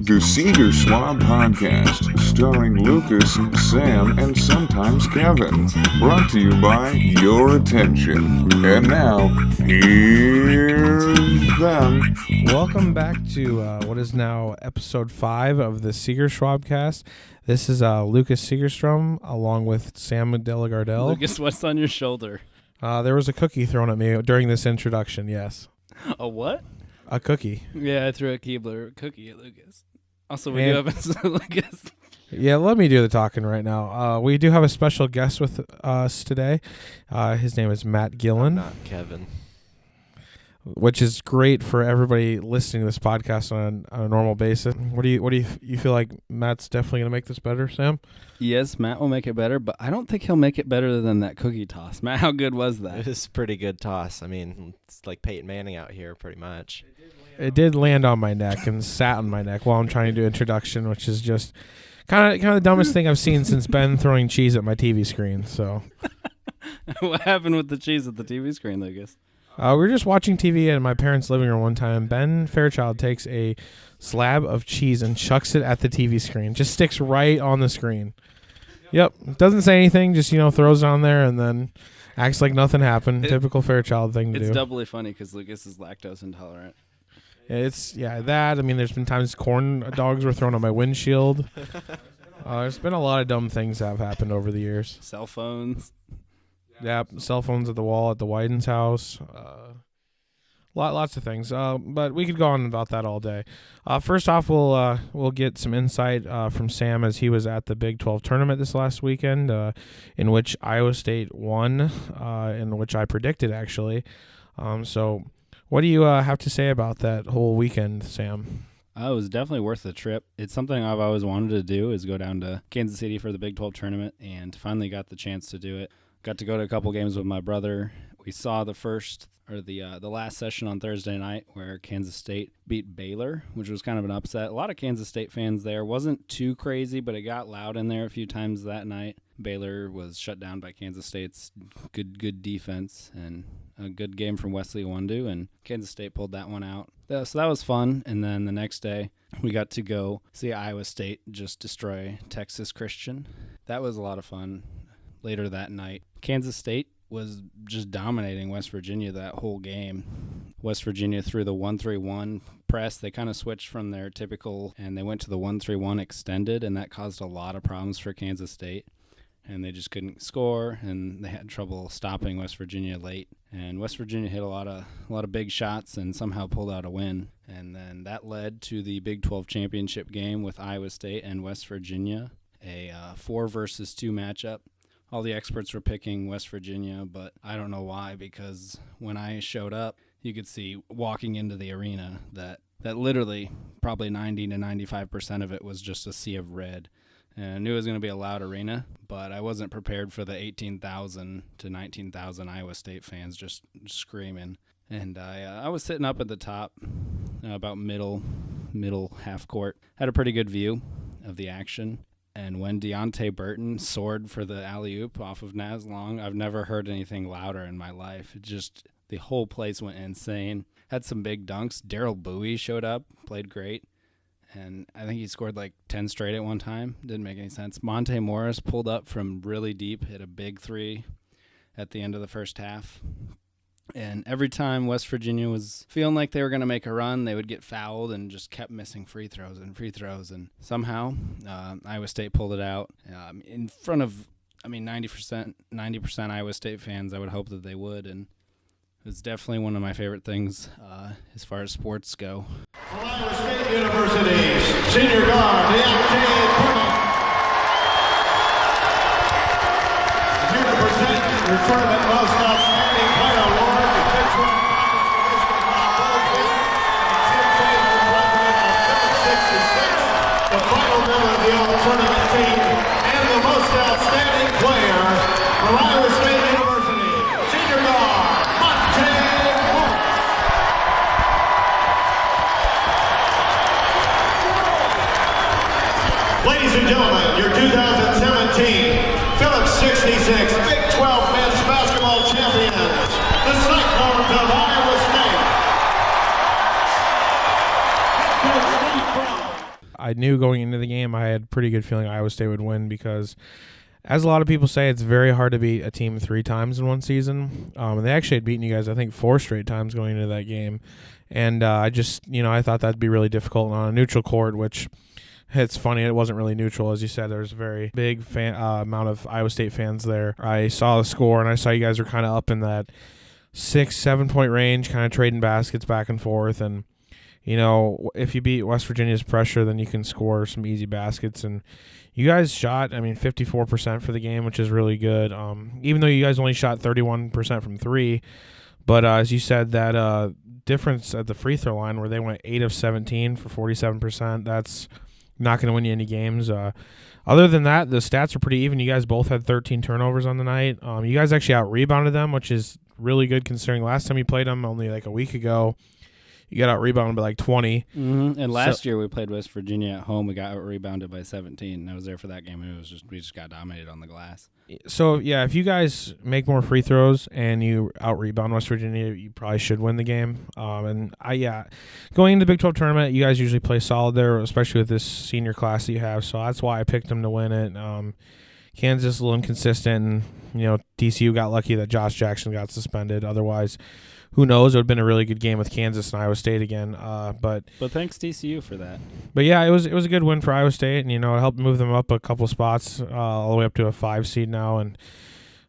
The Seger SchwabCast, starring Lucas, Sam, and sometimes Kevin. Brought to you by your attention. And now, here's them. Welcome back to what is now episode 5 of the Seger SchwabCast. This is Lucas Segerstrom along with Sam Delegardelle. Lucas, what's on your shoulder? There was a cookie thrown at me during this introduction, yes. A what? A cookie. Yeah, I threw a Keebler cookie at Lucas. Also, we do have Lucas. Yeah, let me do the talking right now. We do have a special guest with us today. His name is Matt Gillen. I'm not Kevin. Which is great for everybody listening to this podcast on a normal basis. What do you feel like Matt's definitely going to make this better, Sam? Yes, Matt will make it better, but I don't think he'll make it better than that cookie toss. Matt, how good was that? It was a pretty good toss. I mean, it's like Peyton Manning out here pretty much. It did land on my neck and sat on my neck while I'm trying to do introduction, which is just kind of the dumbest thing I've seen since Ben throwing cheese at my TV screen. So, What happened with the cheese at the TV screen, Lucas? We were just watching TV in my parents' living room one time. Ben Fairchild takes a slab of cheese and chucks it at the TV screen. Just sticks right on the screen. Yep. Doesn't say anything, just, throws it on there and then acts like nothing happened. Typical Fairchild thing to do. It's doubly funny because Lucas is lactose intolerant. That. I mean, there's been times corn dogs were thrown on my windshield. There's been a lot of dumb things that have happened over the years. Cell phones. Yeah, cell phones at the wall at the Wyden's house. Lots of things. But we could go on about that all day. First off, we'll get some insight from Sam as he was at the Big 12 tournament this last weekend, in which Iowa State won, in which I predicted actually. So, what do you have to say about that whole weekend, Sam? It was definitely worth the trip. It's something I've always wanted to do, is go down to Kansas City for the Big 12 tournament, and finally got the chance to do it. Got to go to a couple games with my brother. We saw the last session on Thursday night where Kansas State beat Baylor, which was kind of an upset. A lot of Kansas State fans there. Wasn't too crazy, but it got loud in there a few times that night. Baylor was shut down by Kansas State's good defense and a good game from Wesley Iwundu, and Kansas State pulled that one out. So that was fun. And then the next day, we got to go see Iowa State just destroy Texas Christian. That was a lot of fun. Later that night, Kansas State was just dominating West Virginia that whole game. West Virginia threw the 1-3-1 press. They kind of switched from their typical, and they went to the 1-3-1 extended, and that caused a lot of problems for Kansas State. And they just couldn't score, and they had trouble stopping West Virginia late. And West Virginia hit a lot of big shots and somehow pulled out a win. And then that led to the Big 12 championship game with Iowa State and West Virginia, a 4-versus-2 matchup. All the experts were picking West Virginia, but I don't know why, because when I showed up, you could see walking into the arena that literally probably 90 to 95% of it was just a sea of red. And I knew it was going to be a loud arena, but I wasn't prepared for the 18,000 to 19,000 Iowa State fans just screaming. And I was sitting up at the top, about middle half court. Had a pretty good view of the action. And when Deontay Burton soared for the alley-oop off of Naz Long, I've never heard anything louder in my life. The whole place went insane. Had some big dunks. Darrell Bowie showed up, played great. And I think he scored like 10 straight at one time. Didn't make any sense. Monte Morris pulled up from really deep, hit a big three at the end of the first half. And every time West Virginia was feeling like they were going to make a run, they would get fouled and just kept missing free throws. And somehow Iowa State pulled it out in front of, 90% Iowa State fans. I would hope that they would. And it was definitely one of my favorite things as far as sports go. Iowa State University's senior guard, Deontay Burton, is here to present your tournament most outstanding player award. The final member of the all-tournament team and the most outstanding player from Iowa State University, senior guard, Monte Morris. Ladies and gentlemen, your 2017 Phillips 66 Big 12 men's basketball champions, the Cyclones of Iowa State. I I knew going into the game I had a pretty good feeling Iowa State would win because, as a lot of people say, it's very hard to beat a team 3 times in one season. And they actually had beaten you guys, I think, 4 straight times going into that game. And I just, I thought that'd be really difficult on a neutral court, which it's funny, it wasn't really neutral. As you said, there's a very big amount of Iowa State fans there. I saw the score, and I saw you guys were kind of up in that 6-7 point range, kind of trading baskets back and forth. And, if you beat West Virginia's pressure, then you can score some easy baskets. And you guys shot, 54% for the game, which is really good. Even though you guys only shot 31% from 3. But as you said, that difference at the free throw line where they went 8 of 17 for 47%, that's not going to win you any games. Other than that, the stats are pretty even. You guys both had 13 turnovers on the night. You guys actually out-rebounded them, which is really good considering last time you played them only like a week ago. You got out-rebounded by like 20. Mm-hmm. And last year we played West Virginia at home. We got out-rebounded by 17. And I was there for that game, and we just got dominated on the glass. So, yeah, if you guys make more free throws and you out-rebound West Virginia, you probably should win the game. Going into the Big 12 tournament, you guys usually play solid there, especially with this senior class that you have. So that's why I picked them to win it. Kansas is a little inconsistent, and, TCU got lucky that Josh Jackson got suspended. Otherwise, who knows? It would have been a really good game with Kansas and Iowa State again. But thanks TCU for that. But yeah, it was a good win for Iowa State, and it helped move them up a couple spots, all the way up to a 5 seed now, and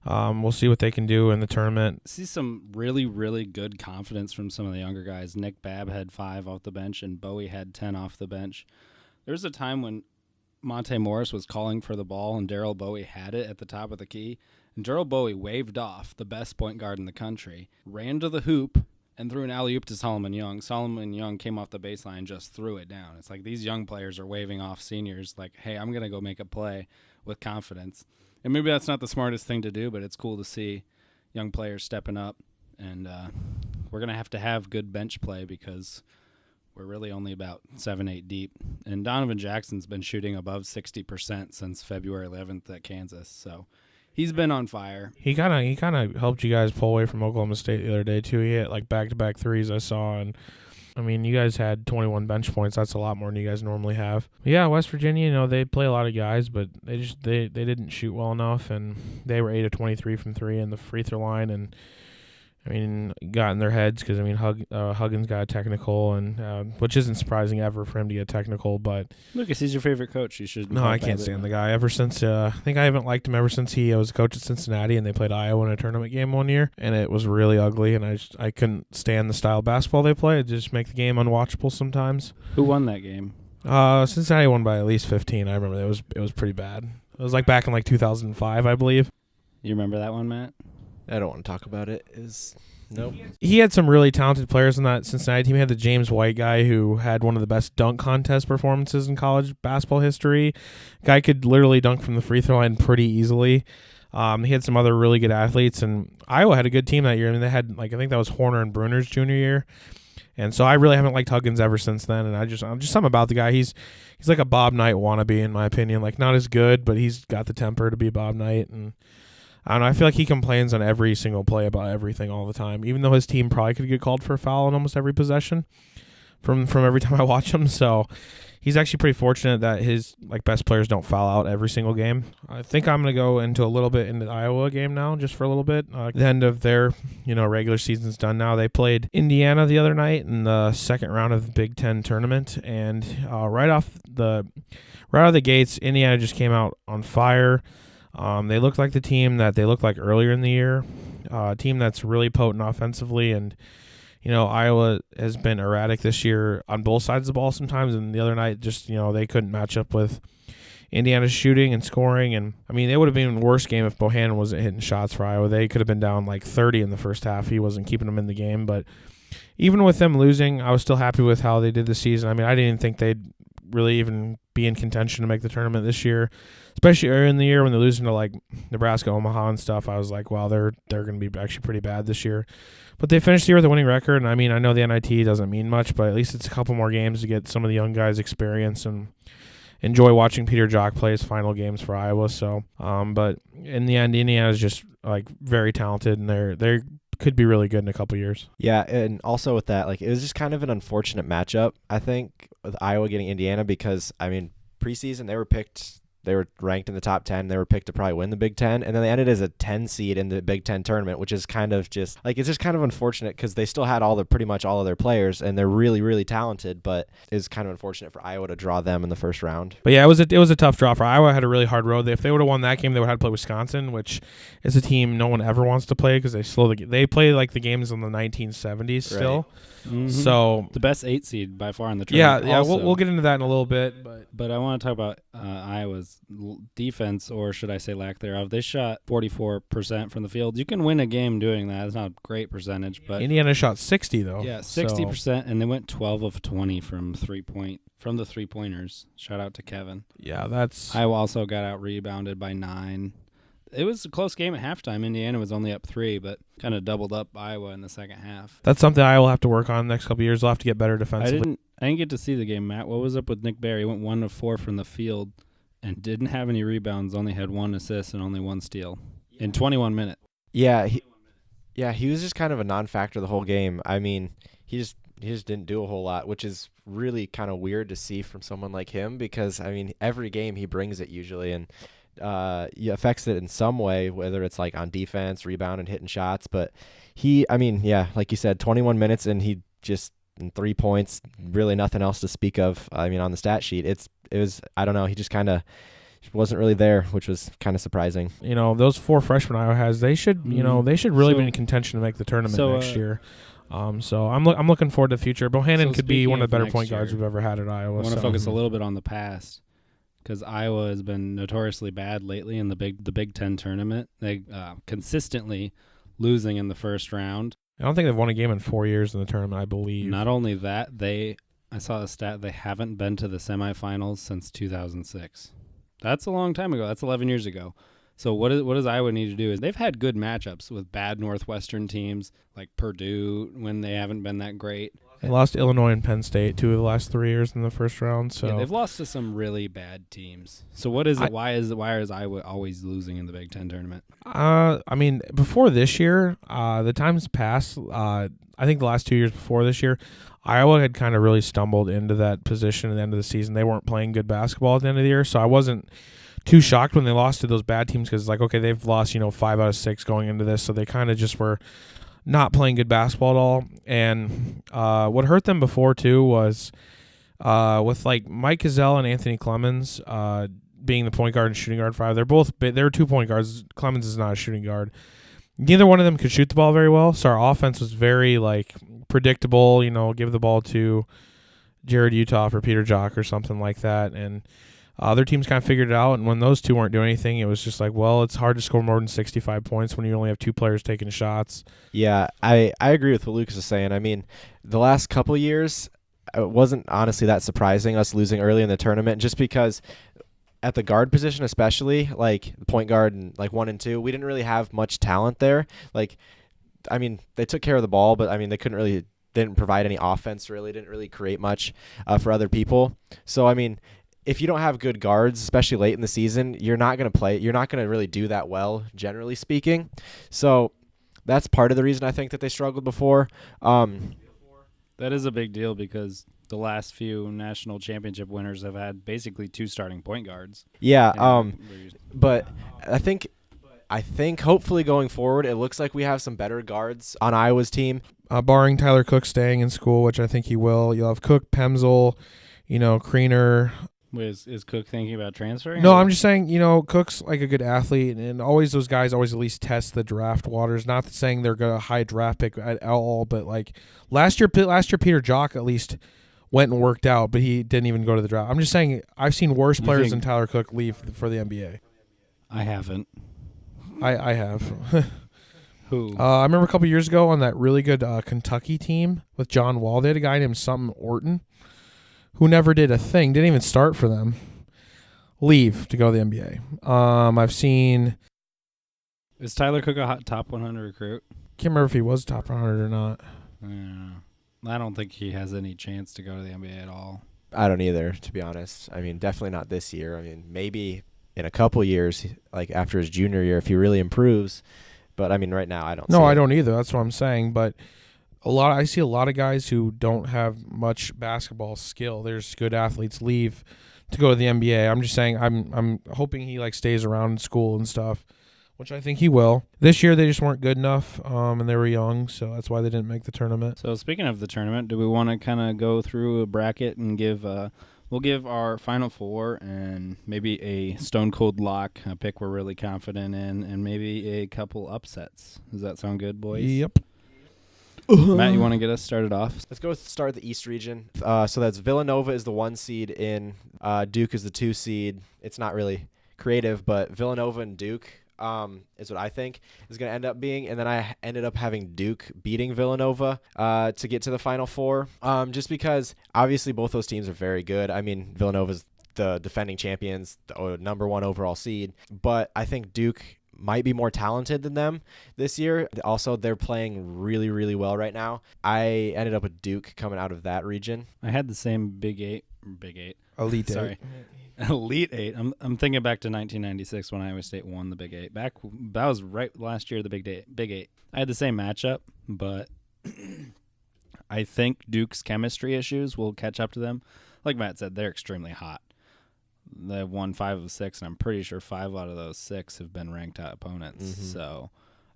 we'll see what they can do in the tournament. See some really, really good confidence from some of the younger guys. Nick Babb had 5 off the bench, and Bowie had 10 off the bench. There was a time when Monte Morris was calling for the ball, and Darryl Bowie had it at the top of the key. And Darryl Bowie waved off the best point guard in the country, ran to the hoop, and threw an alley-oop to Solomon Young. Solomon Young came off the baseline and just threw it down. It's like these young players are waving off seniors like, hey, I'm going to go make a play with confidence. And maybe that's not the smartest thing to do, but it's cool to see young players stepping up. And we're going to have good bench play because we're really only about 7-8 deep. And Donovan Jackson's been shooting above 60% since February 11th at Kansas. So he's been on fire. He kind of helped you guys pull away from Oklahoma State the other day too. He hit like back-to-back threes I saw, and you guys had 21 bench points. That's a lot more than you guys normally have. But yeah, West Virginia, they play a lot of guys, but they didn't shoot well enough, and they were 8 of 23 from 3 in the free throw line, and got in their heads because Huggins got a technical, and which isn't surprising ever for him to get technical. But Lucas, he's your favorite coach. You should. No, I can't stand the guy. Ever since I think I haven't liked him ever since he was a coach at Cincinnati, and they played Iowa in a tournament game one year, and it was really ugly. And I couldn't stand the style of basketball they play. It just make the game unwatchable sometimes. Who won that game? Cincinnati won by at least 15. I remember it was pretty bad. It was like back in like 2005, I believe. You remember that one, Matt? I don't want to talk about it. Nope. He had some really talented players in that Cincinnati team. He had the James White guy who had one of the best dunk contest performances in college basketball history. Guy could literally dunk from the free throw line pretty easily. He had some other really good athletes, and Iowa had a good team that year. They had I think that was Horner and Bruner's junior year. And so I really haven't liked Huggins ever since then. And I'm just something about the guy. He's like a Bob Knight wannabe in my opinion. Like not as good, but he's got the temper to be Bob Knight. And I don't know. I feel like he complains on every single play about everything all the time, even though his team probably could get called for a foul in almost every possession from every time I watch him. So he's actually pretty fortunate that his best players don't foul out every single game. I think I'm going to go into a little bit into the Iowa game now, just for a little bit. The end of their regular season's done now. They played Indiana the other night in the second round of the Big Ten tournament, and right out of the gates, Indiana just came out on fire. They look like the team that they looked like earlier in the year, a team that's really potent offensively. And, Iowa has been erratic this year on both sides of the ball sometimes. And the other night, just, they couldn't match up with Indiana's shooting and scoring. And, it would have been a worse game if Bohannon wasn't hitting shots for Iowa. They could have been down 30 in the first half. He wasn't keeping them in the game. But even with them losing, I was still happy with how they did this season. I didn't even think they'd really even be in contention to make the tournament this year, especially earlier in the year when they're losing to Nebraska, Omaha and stuff. I was like, wow, they're going to be actually pretty bad this year. But they finished the year with a winning record, and I know the NIT doesn't mean much, but at least it's a couple more games to get some of the young guys experience and enjoy watching Peter Jock play his final games for Iowa. So, but in the end, Indiana is just very talented, and they're could be really good in a couple years. Yeah, and also with that, like, it was just kind of an unfortunate matchup, I think, with Iowa getting Indiana because, I mean, preseason they were ranked in the top 10. They were picked to probably win the Big Ten, and then they ended as a 10 seed in the Big Ten tournament, which is kind of just like, it's just kind of unfortunate because they still had pretty much all of their players, and they're really, really talented, but it's kind of unfortunate for Iowa to draw them in the first round. But yeah, it was a tough draw for Iowa. Had a really hard road. If they would have won that game, they would have had to play Wisconsin, which is a team no one ever wants to play because they play like the games in the 1970s still. Mm-hmm. So the best 8 seed by far in the tournament. Yeah, we'll get into that in a little bit, but I want to talk about Iowa's defense, or should I say lack thereof. They shot 44% from the field. You can win a game doing that. It's not a great percentage, but Indiana shot 60 though. Yeah, 60%, and they went 12 of 20 from the 3-pointers. Shout out to Kevin. Yeah, that's Iowa also got out rebounded by 9. It was a close game at halftime. Indiana was only up 3, but kind of doubled up Iowa in the second half. That's something Iowa will have to work on the next couple of years. They'll have to get better defensively. I didn't get to see the game, Matt. What was up with Nick Barry? He went 1 of 4 from the field and didn't have any rebounds, only had 1 assist and only 1 steal in 21 minutes. Yeah, he was just kind of a non-factor the whole game. I mean, he just didn't do a whole lot, which is really kind of weird to see from someone like him because, I mean, every game he brings it usually, and he affects it in some way, whether it's like on defense, rebound, and hitting shots. But like you said, 21 minutes, and he just, in 3 points, really nothing else to speak of. I mean, on the stat sheet, it was, I don't know, he just kind of wasn't really there, which was kind of surprising. You know, those 4 freshmen Iowa has, they should really be in contention to make the tournament next year. So I'm looking forward to the future. Bohannon could be one of the better point guards we've ever had at Iowa. I want to focus a little bit on the past because Iowa has been notoriously bad lately in the Big Ten tournament. They consistently losing in the first round. I don't think they've won a game in 4 years in the tournament, I believe. Not only that, I saw a stat, they haven't been to the semifinals since 2006. That's a long time ago. That's 11 years ago. So what does Iowa need to do is they've had good matchups with bad Northwestern teams like Purdue when they haven't been that great. They lost to Illinois and Penn State 2 of the last 3 years in the first round. So yeah, they've lost to some really bad teams. So what is it? Why is Iowa always losing in the Big Ten tournament? I mean, before this year, the times past, I think the last 2 years before this year, Iowa had kind of really stumbled into that position at the end of the season. They weren't playing good basketball at the end of the year, so I wasn't too shocked when they lost to those bad teams because, like, okay, they've lost, 5 out of 6 going into this, so they kind of just were not playing good basketball at all. And what hurt them before, too, was with, like, Mike Gazelle and Anthony Clemens being the point guard and shooting guard 5. They're 2 point guards. Clemens is not a shooting guard. Neither one of them could shoot the ball very well, so our offense was very, like, predictable, give the ball to Jared Utah or Peter Jock or something like that, and other teams kind of figured it out, and when those two weren't doing anything, it was just like, well, it's hard to score more than 65 points when you only have 2 players taking shots. Yeah, I agree with what Lucas is saying. I mean, the last couple years, it wasn't honestly that surprising us losing early in the tournament just because at the guard position especially, like the point guard and like 1 and 2, we didn't really have much talent there. Like, I mean, they took care of the ball, but I mean, they didn't provide any offense really, didn't really create much for other people. So, I mean, if you don't have good guards, especially late in the season, you're not going to really do that well, generally speaking. So that's part of the reason I think that they struggled before. That is a big deal because the last few national championship winners have had basically 2 starting point guards. Yeah, but I think hopefully going forward, it looks like we have some better guards on Iowa's team. Barring Tyler Cook staying in school, which I think he will. You'll have Cook, Pemsel, Kriener. Is Cook thinking about transferring? No, I'm just saying, Cook's like a good athlete, and always those guys always at least test the draft waters. Not saying they're going to high draft pick at all, but like last year Peter Jock at least went and worked out, but he didn't even go to the draft. I'm just saying I've seen worse players than Tyler Cook leave for the NBA. I haven't. I have. Who? I remember a couple years ago on that really good Kentucky team with John Wall. They had a guy named something Orton who never did a thing, didn't even start for them, leave to go to the NBA. I've seen... Is Tyler Cook a hot top 100 recruit? Can't remember if he was top 100 or not. I don't think he has any chance to go to the NBA at all. I don't either, to be honest. I mean, definitely not this year. I mean, maybe in a couple years, like after his junior year, if he really improves, But I mean, right now I don't. No, see I it. don't either. That's what I'm saying. But I see a lot of guys who don't have much basketball skill. There's good athletes leave to go to the NBA. I'm just saying I'm hoping he like stays around in school and stuff, which I think he will. This year they just weren't good enough, and they were young, so that's why they didn't make the tournament. So speaking of the tournament, do we want to kind of go through a bracket and give we'll give our final four and maybe a stone cold lock, a pick we're really confident in, and maybe a couple upsets. Does that sound good, boys? Yep. Matt, you want to get us started off? Let's go start the East region. So that's Villanova is the 1 seed in. Duke is the 2 seed. It's not really creative, but Villanova and Duke is what I think is going to end up being. And then I ended up having Duke beating Villanova to get to the Final Four, just because obviously both those teams are very good. I mean, Villanova's the defending champions, the number 1 overall seed, but I think Duke might be more talented than them this year. Also, they're playing really, really well right now. I ended up with Duke coming out of that region. I had the same Big Eight. Elite Sorry. Elite Eight. I'm thinking back to 1996 when Iowa State won the Big Eight. That was right last year, the Big Eight. I had the same matchup, but I think Duke's chemistry issues will catch up to them. Like Matt said, they're extremely hot. They've won 5 of 6, and I'm pretty sure 5 out of those 6 have been ranked opponents. Mm-hmm. So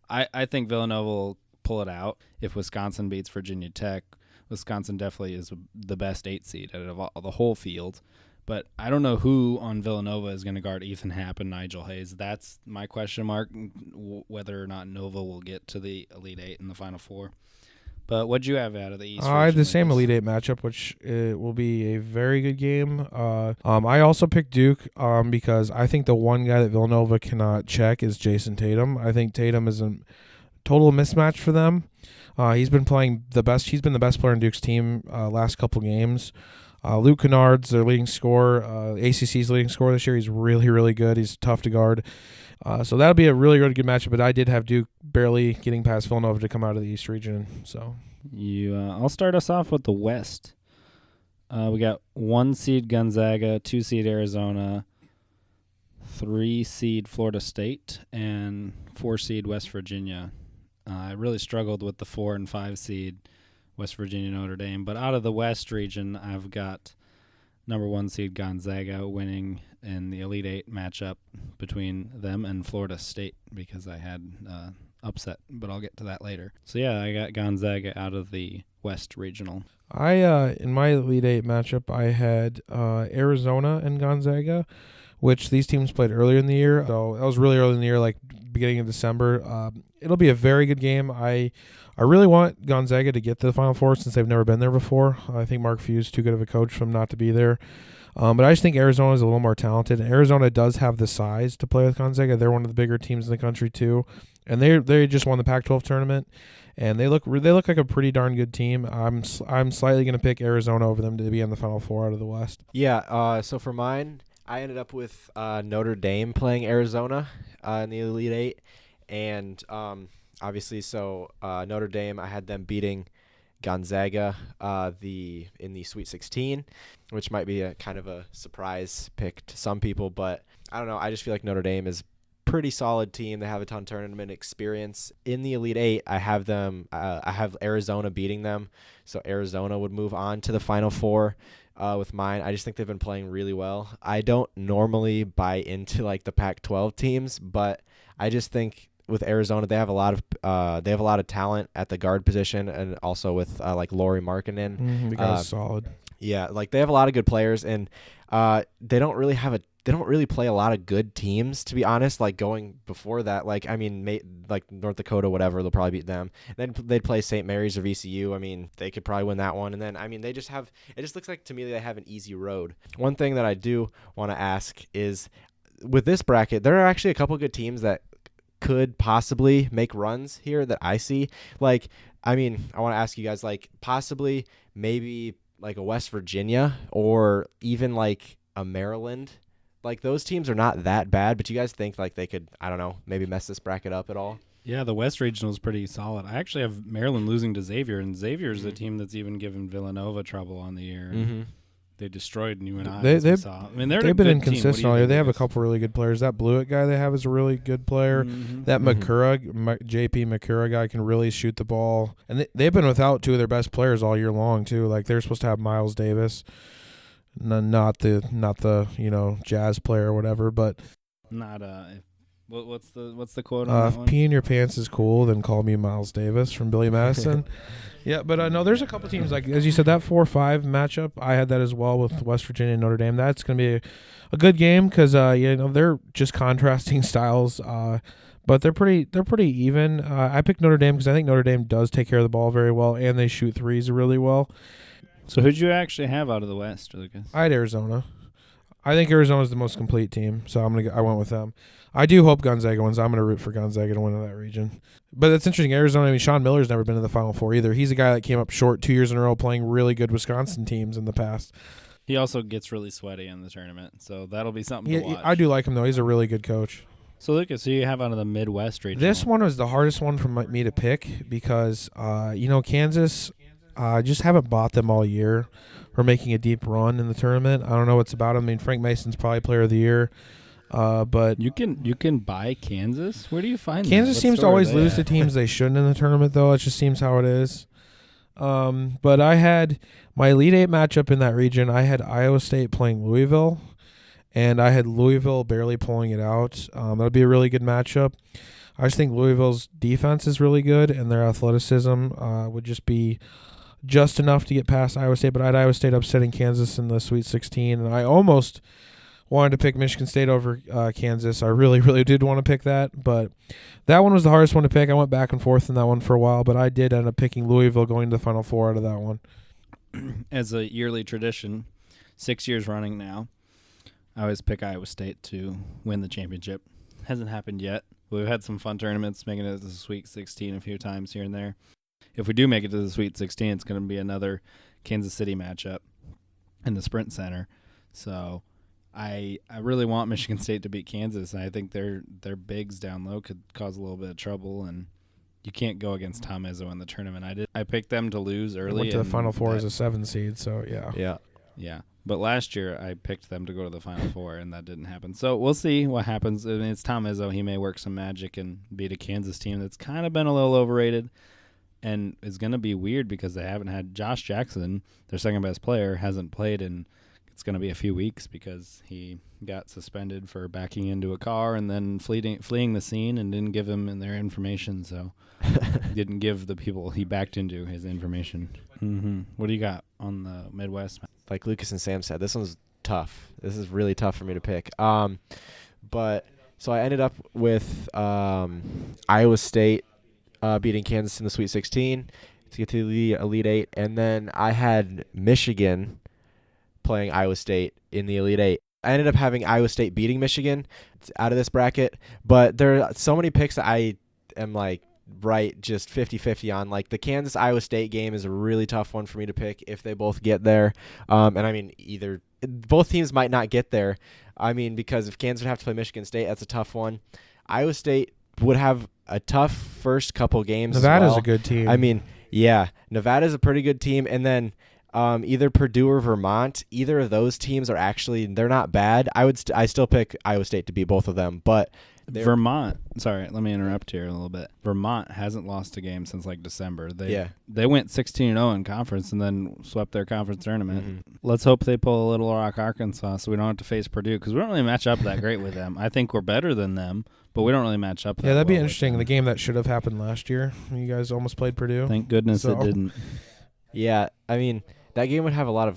I think Villanova will pull it out. If Wisconsin beats Virginia Tech, Wisconsin definitely is the best 8 seed out of the whole field. But I don't know who on Villanova is going to guard Ethan Happ and Nigel Hayes. That's my question mark, whether or not Nova will get to the Elite Eight in the Final Four. But what'd you have out of the East? I had the same Elite Eight matchup, which will be a very good game. I also picked Duke because I think the one guy that Villanova cannot check is Jason Tatum. I think Tatum is a total mismatch for them. He's been playing the best. He's been the best player in Duke's team last couple games. Luke Kennard's their leading scorer, ACC's leading scorer this year. He's really, really good. He's tough to guard. So that'll be a really, really good matchup. But I did have Duke barely getting past Villanova to come out of the East region. So I'll start us off with the West. We got 1 seed Gonzaga, 2 seed Arizona, 3 seed Florida State, and 4 seed West Virginia. I really struggled with the 4 and 5 seed West Virginia, Notre Dame. But out of the West region, I've got number 1 seed Gonzaga winning in the Elite Eight matchup between them and Florida State because I had upset, but I'll get to that later. So, yeah, I got Gonzaga out of the West regional. In my Elite Eight matchup, I had Arizona and Gonzaga, which these teams played earlier in the year. So that was really early in the year, like beginning of December. It'll be a very good game. I really want Gonzaga to get to the Final Four since they've never been there before. I think Mark Few's too good of a coach for him not to be there. But I just think Arizona is a little more talented. And Arizona does have the size to play with Gonzaga. They're one of the bigger teams in the country too, and they just won the Pac-12 tournament, and they look like a pretty darn good team. I'm slightly going to pick Arizona over them to be in the Final Four out of the West. Yeah. So for mine, I ended up with Notre Dame playing Arizona in the Elite Eight, and obviously, so Notre Dame, I had them beating Gonzaga in the Sweet 16, which might be a kind of a surprise pick to some people, but I don't know. I just feel like Notre Dame is a pretty solid team. They have a ton of tournament experience. In the Elite Eight, I have them. I have Arizona beating them, so Arizona would move on to the Final Four. With mine, I just think they've been playing really well. I don't normally buy into like the Pac-12 teams, but I just think with Arizona, they have a lot of talent at the guard position, and also with like Lauri Markkanen. The guy's solid. Yeah, like they have a lot of good players, and they don't really play a lot of good teams, to be honest. Like going before that, like I mean, like North Dakota, whatever, they'll probably beat them. And then they'd play St. Mary's or VCU. I mean, they could probably win that one. And then I mean, it just looks like to me they have an easy road. One thing that I do want to ask is, with this bracket, there are actually a couple good teams that could possibly make runs here that I see. Like, I mean, I want to ask you guys, like, possibly maybe like a West Virginia or even like a Maryland. Like, those teams are not that bad, but you guys think like they could, I don't know, maybe mess this bracket up at all? Yeah, the West Regional is pretty solid. I actually have Maryland losing to Xavier, and Xavier's the team that's even given Villanova trouble on the year. Mm-hmm. They destroyed UNI. They've saw. I mean, they've been inconsistent all year. They have a couple really good players. That Blewett guy they have is a really good player. Mm-hmm. That JP Makura guy can really shoot the ball. And they've been without two of their best players all year long too. Like they're supposed to have Miles Davis, not the Jazz player or whatever, but not what's the quote on that if one? pee in your pants is cool, then call me Miles Davis from Billy Madison. Yeah, but no, there's a couple teams, like as you said, that 4-5 matchup, I had that as well with West Virginia and Notre Dame. That's going to be a good game because they're just contrasting styles, but they're pretty even. I picked Notre Dame because I think Notre Dame does take care of the ball very well, and they shoot threes really well. So who'd you actually have out of the West, Lucas? I had Arizona. I think Arizona's the most complete team, so I went with them. I do hope Gonzaga wins. I'm going to root for Gonzaga to win in that region. But it's interesting. Arizona, I mean, Sean Miller's never been in the Final Four either. He's a guy that came up short 2 years in a row playing really good Wisconsin teams in the past. He also gets really sweaty in the tournament, so that'll be something to watch. I do like him, though. He's a really good coach. So, Lucas, who you have out of the Midwest region? This one was the hardest one for me to pick because, Kansas, I just haven't bought them all year. We're making a deep run in the tournament. I don't know what's about him. I mean, Frank Mason's probably player of the year. But you can buy Kansas. Where do you find Kansas that? seems to always lose to teams they shouldn't in the tournament, though. It just seems how it is. But I had my Elite Eight matchup in that region. I had Iowa State playing Louisville, and I had Louisville barely pulling it out. That would be a really good matchup. I just think Louisville's defense is really good, and their athleticism would just be just enough to get past Iowa State. But I had Iowa State upsetting Kansas in the Sweet 16, and I almost wanted to pick Michigan State over Kansas. I really, really did want to pick that, but that one was the hardest one to pick. I went back and forth in that one for a while, but I did end up picking Louisville going to the Final Four out of that one. As a yearly tradition, 6 years running now, I always pick Iowa State to win the championship. Hasn't happened yet. We've had some fun tournaments, making it to the Sweet 16 a few times here and there. If we do make it to the Sweet 16, it's going to be another Kansas City matchup in the Sprint Center. So I really want Michigan State to beat Kansas, and I think their bigs down low could cause a little bit of trouble, and you can't go against Tom Izzo in the tournament. I picked them to lose early. They went to the Final Four as a 7 seed, so yeah. Yeah. But last year I picked them to go to the Final Four, and that didn't happen. So we'll see what happens. I mean, it's Tom Izzo. He may work some magic and beat a Kansas team that's kind of been a little overrated, and it's going to be weird because they haven't had Josh Jackson, their second-best player, hasn't played in it's going to be a few weeks because he got suspended for backing into a car and then fleeing the scene and didn't give them their information. So didn't give the people he backed into his information. Mm-hmm. What do you got on the Midwest? Like Lucas and Sam said, this one's tough. This is really tough for me to pick. But so I ended up with Iowa State beating Kansas in the Sweet 16 to get to the Elite Eight, and then I had Michigan playing Iowa State in the Elite Eight. I ended up having Iowa State beating Michigan out of this bracket, but there are so many picks that I am like right just 50-50 on. Like the Kansas-Iowa State game is a really tough one for me to pick if they both get there. And I mean, both teams might not get there. I mean, because if Kansas would have to play Michigan State, that's a tough one. Iowa State would have a tough first couple games. Nevada's a good team. I mean, yeah, Nevada's a pretty good team, and then either Purdue or Vermont, either of those teams are actually they're not bad. I still pick Iowa State to beat both of them, but Vermont. Sorry, let me interrupt here a little bit. Vermont hasn't lost a game since like December. They went 16-0 in conference and then swept their conference tournament. Mm-hmm. Let's hope they pull a Little Rock, Arkansas, so we don't have to face Purdue because we don't really match up that great with them. I think we're better than them, but we don't really match up. That'd be interesting. The game that should have happened last year, you guys almost played Purdue. Thank goodness it didn't. Yeah, I mean that game would have a lot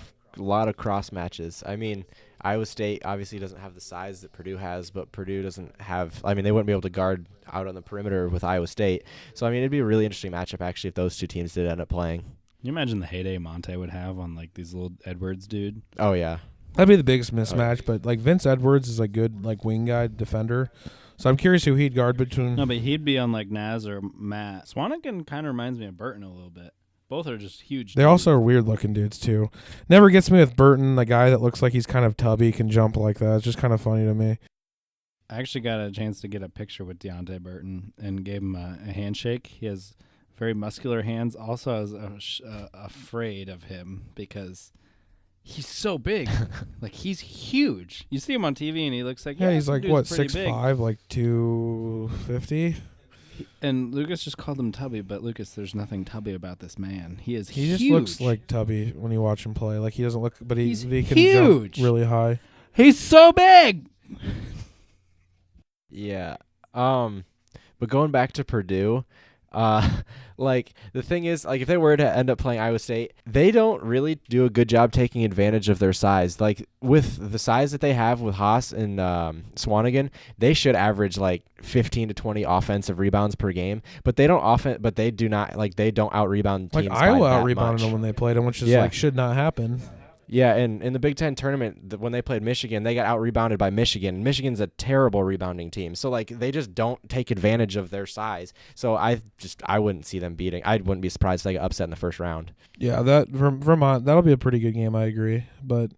of cross matches. I mean, Iowa State obviously doesn't have the size that Purdue has, but Purdue doesn't have. I mean, they wouldn't be able to guard out on the perimeter with Iowa State. So I mean, it'd be a really interesting matchup actually if those two teams did end up playing. Can you imagine the heyday Monte would have on like these little Edwards dude? Oh yeah, that'd be the biggest mismatch. But like Vince Edwards is a good like wing guy defender. So I'm curious who he'd guard between. No, but he'd be on like Naz or Matt. Swanigan kind of reminds me of Burton a little bit. Both are just huge. They also are weird-looking dudes, too. Never gets me with Burton, the guy that looks like he's kind of tubby, can jump like that. It's just kind of funny to me. I actually got a chance to get a picture with Deontay Burton and gave him a handshake. He has very muscular hands. Also, I was afraid of him because He's so big. Like, he's huge. You see him on TV, and he looks like, Yeah, he's this like, dude's what, pretty big. 6'5", like 250? And Lucas just called him Tubby, but Lucas, there's nothing Tubby about this man. He is He huge. just looks like Tubby when you watch him play. Like, he doesn't look, but he can huge. jump really high. He's so big. Yeah. But going back to Purdue, like the thing is, like if they were to end up playing Iowa State, they don't really do a good job taking advantage of their size. Like with the size that they have with Haas and Swanigan, they should average like 15 to 20 offensive rebounds per game. But they don't but they do not they don't out rebound teams. Like Iowa by out that rebounded much. them when they played them, which is like should not happen. Yeah, and in the Big Ten tournament, when they played Michigan, they got out-rebounded by Michigan. Michigan's a terrible rebounding team. So, like, they just don't take advantage of their size. So, I wouldn't see them beating. I wouldn't be surprised if they get upset in the first round. Yeah, that Vermont, that'll be a pretty good game, I agree. But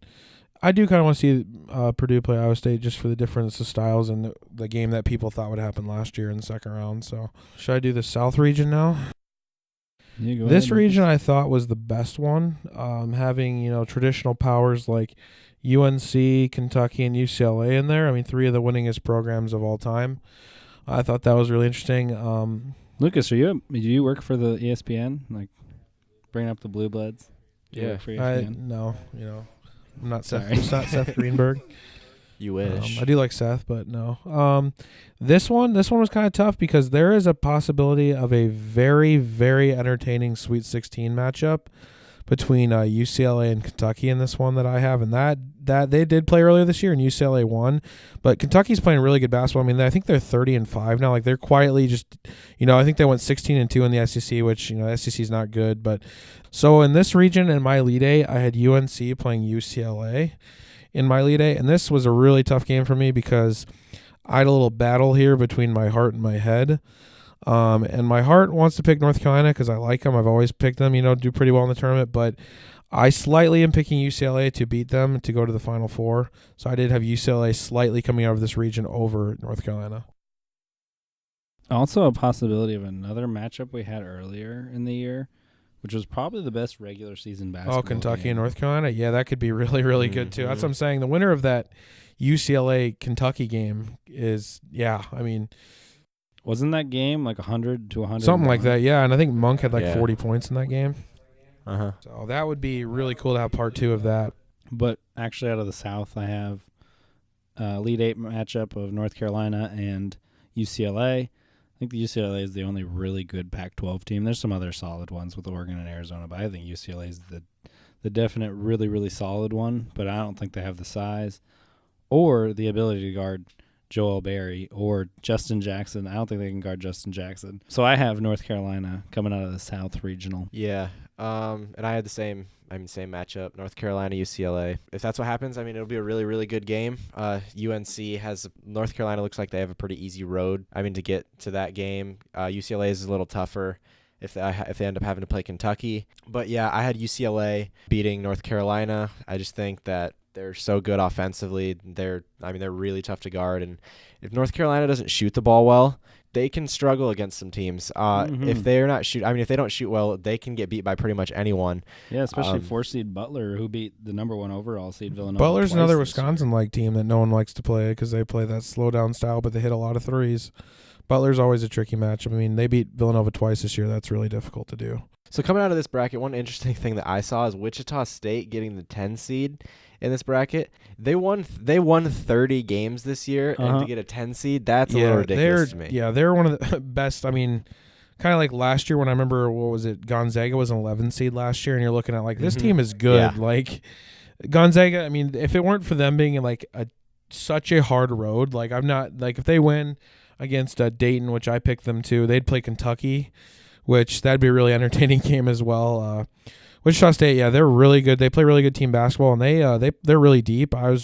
I do kind of want to see Purdue play Iowa State just for the difference of styles and the game that people thought would happen last year in the second round. So, should I do the South region now? This region I thought was the best one, having traditional powers like UNC, Kentucky, and UCLA in there. I mean, 3 of the winningest programs of all time. I thought that was really interesting. Lucas, do you work for the ESPN? Like, bringing up the Blue Bloods? Do you Yeah. work for ESPN? No, I'm not Seth. Sorry. It's not Seth Greenberg. You wish. I do like Seth, but no. This one was kind of tough because there is a possibility of a very, very entertaining Sweet 16 matchup between UCLA and Kentucky in this one that I have, and that they did play earlier this year and UCLA won, but Kentucky's playing really good basketball. I mean, I think they're 30-5 now. Like they're quietly just, I think they went 16-2 in the SEC, which the SEC is not good. But so in this region in my lead A, I had UNC playing UCLA in my lead A, and this was a really tough game for me because I had a little battle here between my heart and my head. And my heart wants to pick North Carolina because I like them. I've always picked them, do pretty well in the tournament. But I slightly am picking UCLA to beat them to go to the Final Four. So I did have UCLA slightly coming out of this region over North Carolina. Also a possibility of another matchup we had earlier in the year, which was probably the best regular season basketball Kentucky game. and North Carolina? Yeah, that could be really, really good too. That's what I'm saying. The winner of that UCLA-Kentucky game is, wasn't that game like 100 to 100? something like that, yeah. And I think Monk had 40 points in that game. Uh-huh. So that would be really cool to have part 2 of that. But actually out of the South, I have Elite 8 matchup of North Carolina and UCLA. I think the UCLA is the only really good Pac-12 team. There's some other solid ones with Oregon and Arizona, but I think UCLA is the definite really, really solid one, but I don't think they have the size or the ability to guard Joel Berry or Justin Jackson. I don't think they can guard Justin Jackson. So I have North Carolina coming out of the South Regional. Yeah. And I had the same matchup, North Carolina, UCLA. If that's what happens, it'll be a really, really good game. North Carolina looks like they have a pretty easy road, to get to that game. UCLA is a little tougher if they end up having to play Kentucky. But yeah, I had UCLA beating North Carolina. I just think that they're so good offensively. They're really tough to guard. And if North Carolina doesn't shoot the ball well, they can struggle against some teams. If they're not if they don't shoot well, they can get beat by pretty much anyone. Yeah, especially 4-seed Butler, who beat the number 1 overall seed Villanova. Butler's another Wisconsin-like team that no one likes to play because they play that slow-down style, but they hit a lot of threes. Butler's always a tricky matchup. They beat Villanova twice this year. That's really difficult to do. So coming out of this bracket, one interesting thing that I saw is Wichita State getting the 10 seed in this bracket. They won 30 games this year, and to get a 10 seed, that's a little ridiculous to me. Yeah, they're one of the best. Kind of like last year when I remember, Gonzaga was an 11 seed last year, and you're looking at this team is good. Yeah. Like Gonzaga, if it weren't for them being in such a hard road, if they win against Dayton, which I picked them to, they'd play Kentucky, which that'd be a really entertaining game as well. Wichita State, yeah, they're really good. They play really good team basketball, and they're really deep. I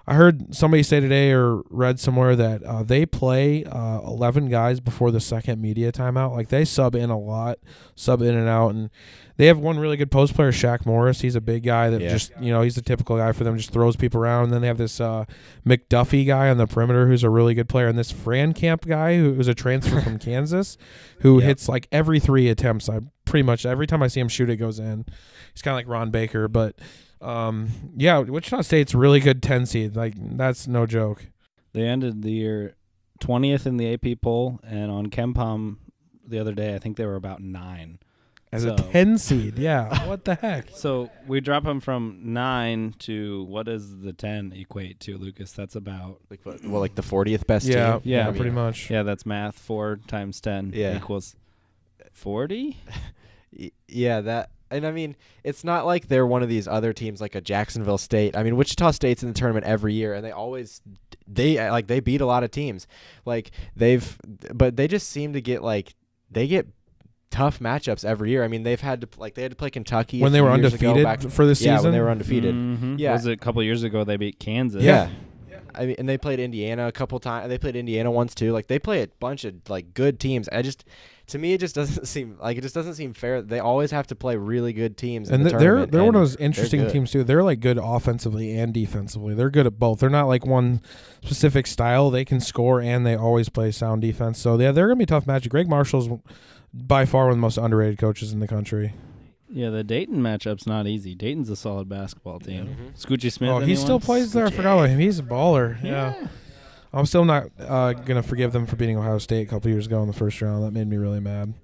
heard somebody say today or read somewhere that they play 11 guys before the second media timeout. They sub in a lot, sub in and out, and they have one really good post player, Shaq Morris. He's a big guy that just, he's the typical guy for them, just throws people around. And then they have this McDuffie guy on the perimeter who's a really good player, and this Fran Camp guy who's a transfer from Kansas who hits every 3 attempts. I pretty much every time I see him shoot, it goes in. He's kind of like Ron Baker, but Yeah, Wichita State's really good 10 seed. Like, that's no joke. They ended the year 20th in the AP poll, and on KenPom the other day, I think they were about 9. As a 10 seed, yeah. What the heck? So we drop them from 9 to what does the 10 equate to, Lucas? That's about Like like the 40th best team? Yeah, I mean, pretty much. Yeah, that's math. 4 times 10 equals 40. Yeah, that. And I mean, it's not like they're one of these other teams like a Jacksonville State. I mean, Wichita State's in the tournament every year, and they beat a lot of teams. Like but they just seem to get they get tough matchups every year. I mean, they had to play Kentucky when they were undefeated for the season. Yeah, when they were undefeated. Mm-hmm. Yeah, was it a couple years ago they beat Kansas? Yeah. I mean, and they played Indiana a couple times. They played Indiana once too. Like, they play a bunch of good teams. To me, it just doesn't seem fair. They always have to play really good teams. And in the tournament, they're one of those interesting teams too. They're good offensively and defensively. They're good at both. They're not like one specific style. They can score and they always play sound defense. So they're gonna be a tough match. Greg Marshall's by far one of the most underrated coaches in the country. Yeah, the Dayton matchup's not easy. Dayton's a solid basketball team. Mm-hmm. Scoochie Smith. Oh, he still plays there. I forgot about him. He's a baller. Yeah. I'm still not gonna forgive them for beating Ohio State a couple years ago in the first round. That made me really mad.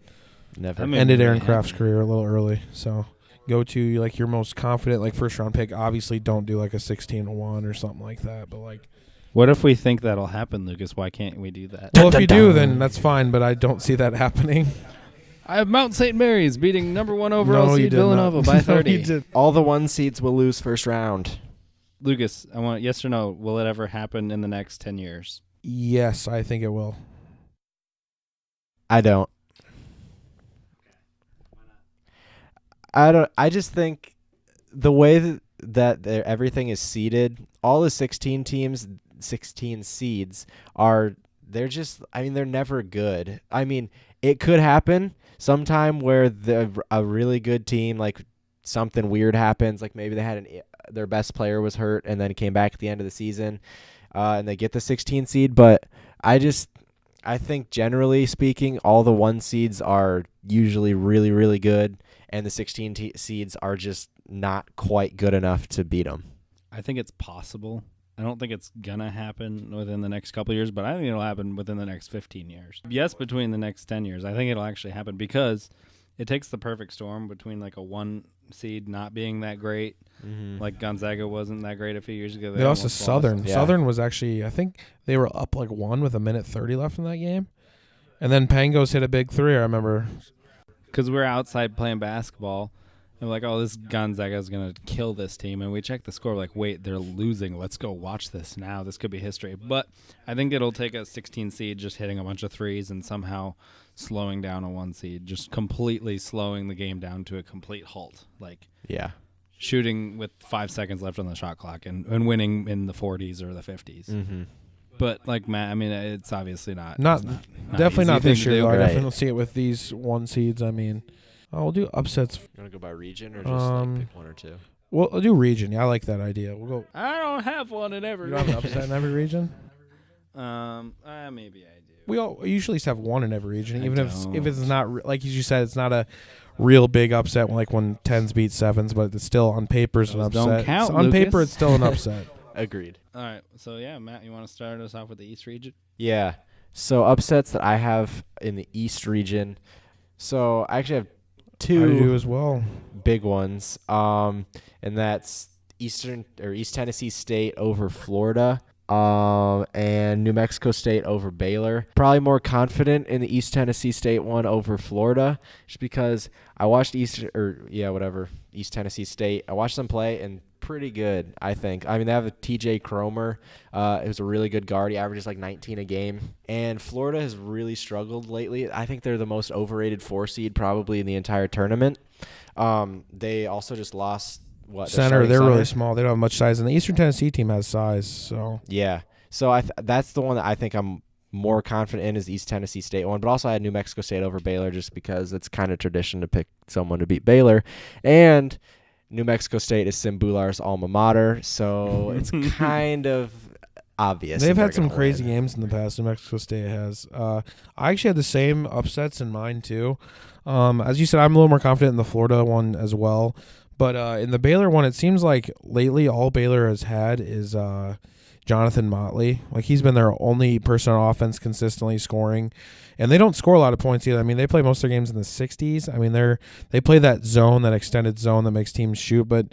Never ended Aaron Kraft's career a little early. So go to your most confident first round pick. Obviously, don't do a 16-1 or something like that. But what if we think that'll happen, Lucas? Why can't we do that? Well, if you do, then that's fine. But I don't see that happening. I have Mount St. Mary's beating number 1 overall seed Villanova by 30. All the 1 seeds will lose first round. Lucas, I want yes or no. Will it ever happen in the next 10 years? Yes, I think it will. I don't. I just think the way that everything is seeded, all the 16 seeds they're never good. I mean, it could happen sometime where a really good team, something weird happens, maybe they had their best player was hurt and then came back at the end of the season, and they get the 16 seed. But I think generally speaking, all the 1 seeds are usually really, really good, and the 16 seeds are just not quite good enough to beat them. I think it's possible. I don't think it's going to happen within the next couple of years, but I think it'll happen within the next 15 years. Yes, between the next 10 years. I think it'll actually happen because it takes the perfect storm between a 1 seed not being that great. Mm-hmm. Gonzaga wasn't that great a few years ago. They also Southern. Yeah. Southern was actually, I think they were up 1 with 1:30 left in that game. And then Pangos hit a big 3, I remember. Because we're outside playing basketball. And this Gonzaga is going to kill this team. And we check the score, wait, they're losing. Let's go watch this now. This could be history. But I think it'll take a 16 seed just hitting a bunch of threes and somehow slowing down a 1 seed, just completely slowing the game down to a complete halt. Shooting with 5 seconds left on the shot clock and winning in the 40s or the 50s. Mm-hmm. But Matt, I mean, it's obviously not definitely not this year. Right. I definitely don't see it with these 1 seeds. I mean, we'll do upsets. You want to go by region or just pick 1 or 2? We'll do region. Yeah, I like that idea. We'll go. I don't have one in every. You don't have an upset in every region? Maybe I do. We usually have 1 in every region, even if it's not like you said, it's not a real big upset when 10s beat 7s, but it's still on paper an upset. Don't count, on Lucas. paper, it's still an upset. Agreed. All right. So Matt, you want to start us off with the East region? Yeah. So upsets that I have in the East region. So I actually have 2 I do as well. Big ones. And that's East Tennessee State over Florida. And New Mexico State over Baylor. Probably more confident in the East Tennessee State one over Florida, just because I watched East Tennessee State. I watched them play and pretty good, I think. I mean, they have a TJ Cromer. It was a really good guard. He averages 19 a game. And Florida has really struggled lately. I think they're the most overrated 4 seed probably in the entire tournament. They also just lost center. They're really small. They don't have much size, and the Eastern Tennessee team has size. So yeah, so that's the one that I think I'm more confident in is the East Tennessee State one. But also I had New Mexico State over Baylor just because it's kind of tradition to pick someone to beat Baylor, and New Mexico State is Sim Bular's alma mater, so it's kind of obvious. They've had some crazy games in the past. New Mexico State has. I actually had the same upsets in mind too. As you said, I'm a little more confident in the Florida one as well. But in the Baylor one, it seems like lately all Baylor has had is Jonathan Motley. Like, he's been their only person on offense consistently scoring. And they don't score a lot of points either. I mean, they play most of their games in the 60s. I mean, they play that zone, that extended zone that makes teams shoot. But